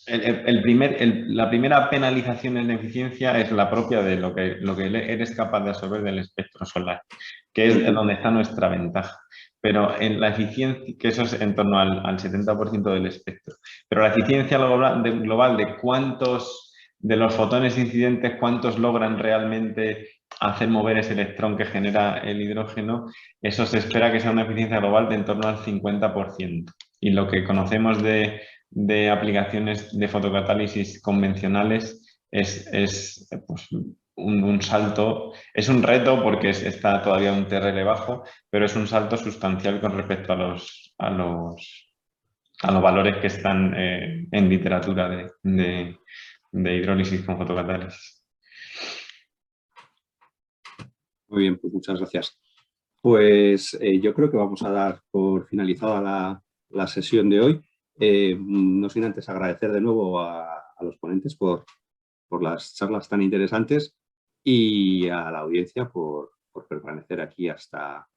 la primera penalización en eficiencia es la propia de lo que eres capaz de absorber del espectro solar, que es donde está nuestra ventaja. Pero en la eficiencia, que eso es en torno al 70% del espectro, pero la eficiencia global de cuántos de los fotones incidentes, cuántos logran realmente hacer mover ese electrón que genera el hidrógeno, eso se espera que sea una eficiencia global de en torno al 50%. Y lo que conocemos de aplicaciones de fotocatálisis convencionales es pues, un salto, es un reto porque está todavía un TRL bajo, pero es un salto sustancial con respecto a los valores que están en literatura de hidrólisis con fotocatálisis. Muy bien, pues muchas gracias. Pues yo creo que vamos a dar por finalizada la sesión de hoy. No sin antes agradecer de nuevo a los ponentes por las charlas tan interesantes y a la audiencia por permanecer aquí hasta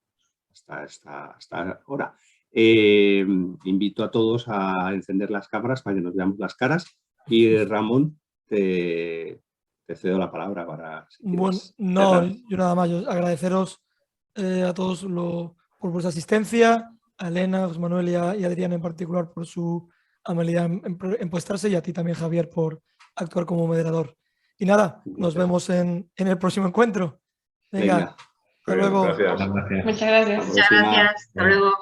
ahora. Invito a todos a encender las cámaras para que nos veamos las caras y Ramón, te cedo la palabra para... Bueno, no, yo nada más, agradeceros a todos por vuestra asistencia, a Elena, José Manuel y a Adrián en particular por su amabilidad en prestarse, y a ti también, Javier, por actuar como moderador. Y nada, nos vemos en el próximo encuentro. Venga. Hasta luego. Gracias. Muchas gracias. Muchas gracias. Hasta luego.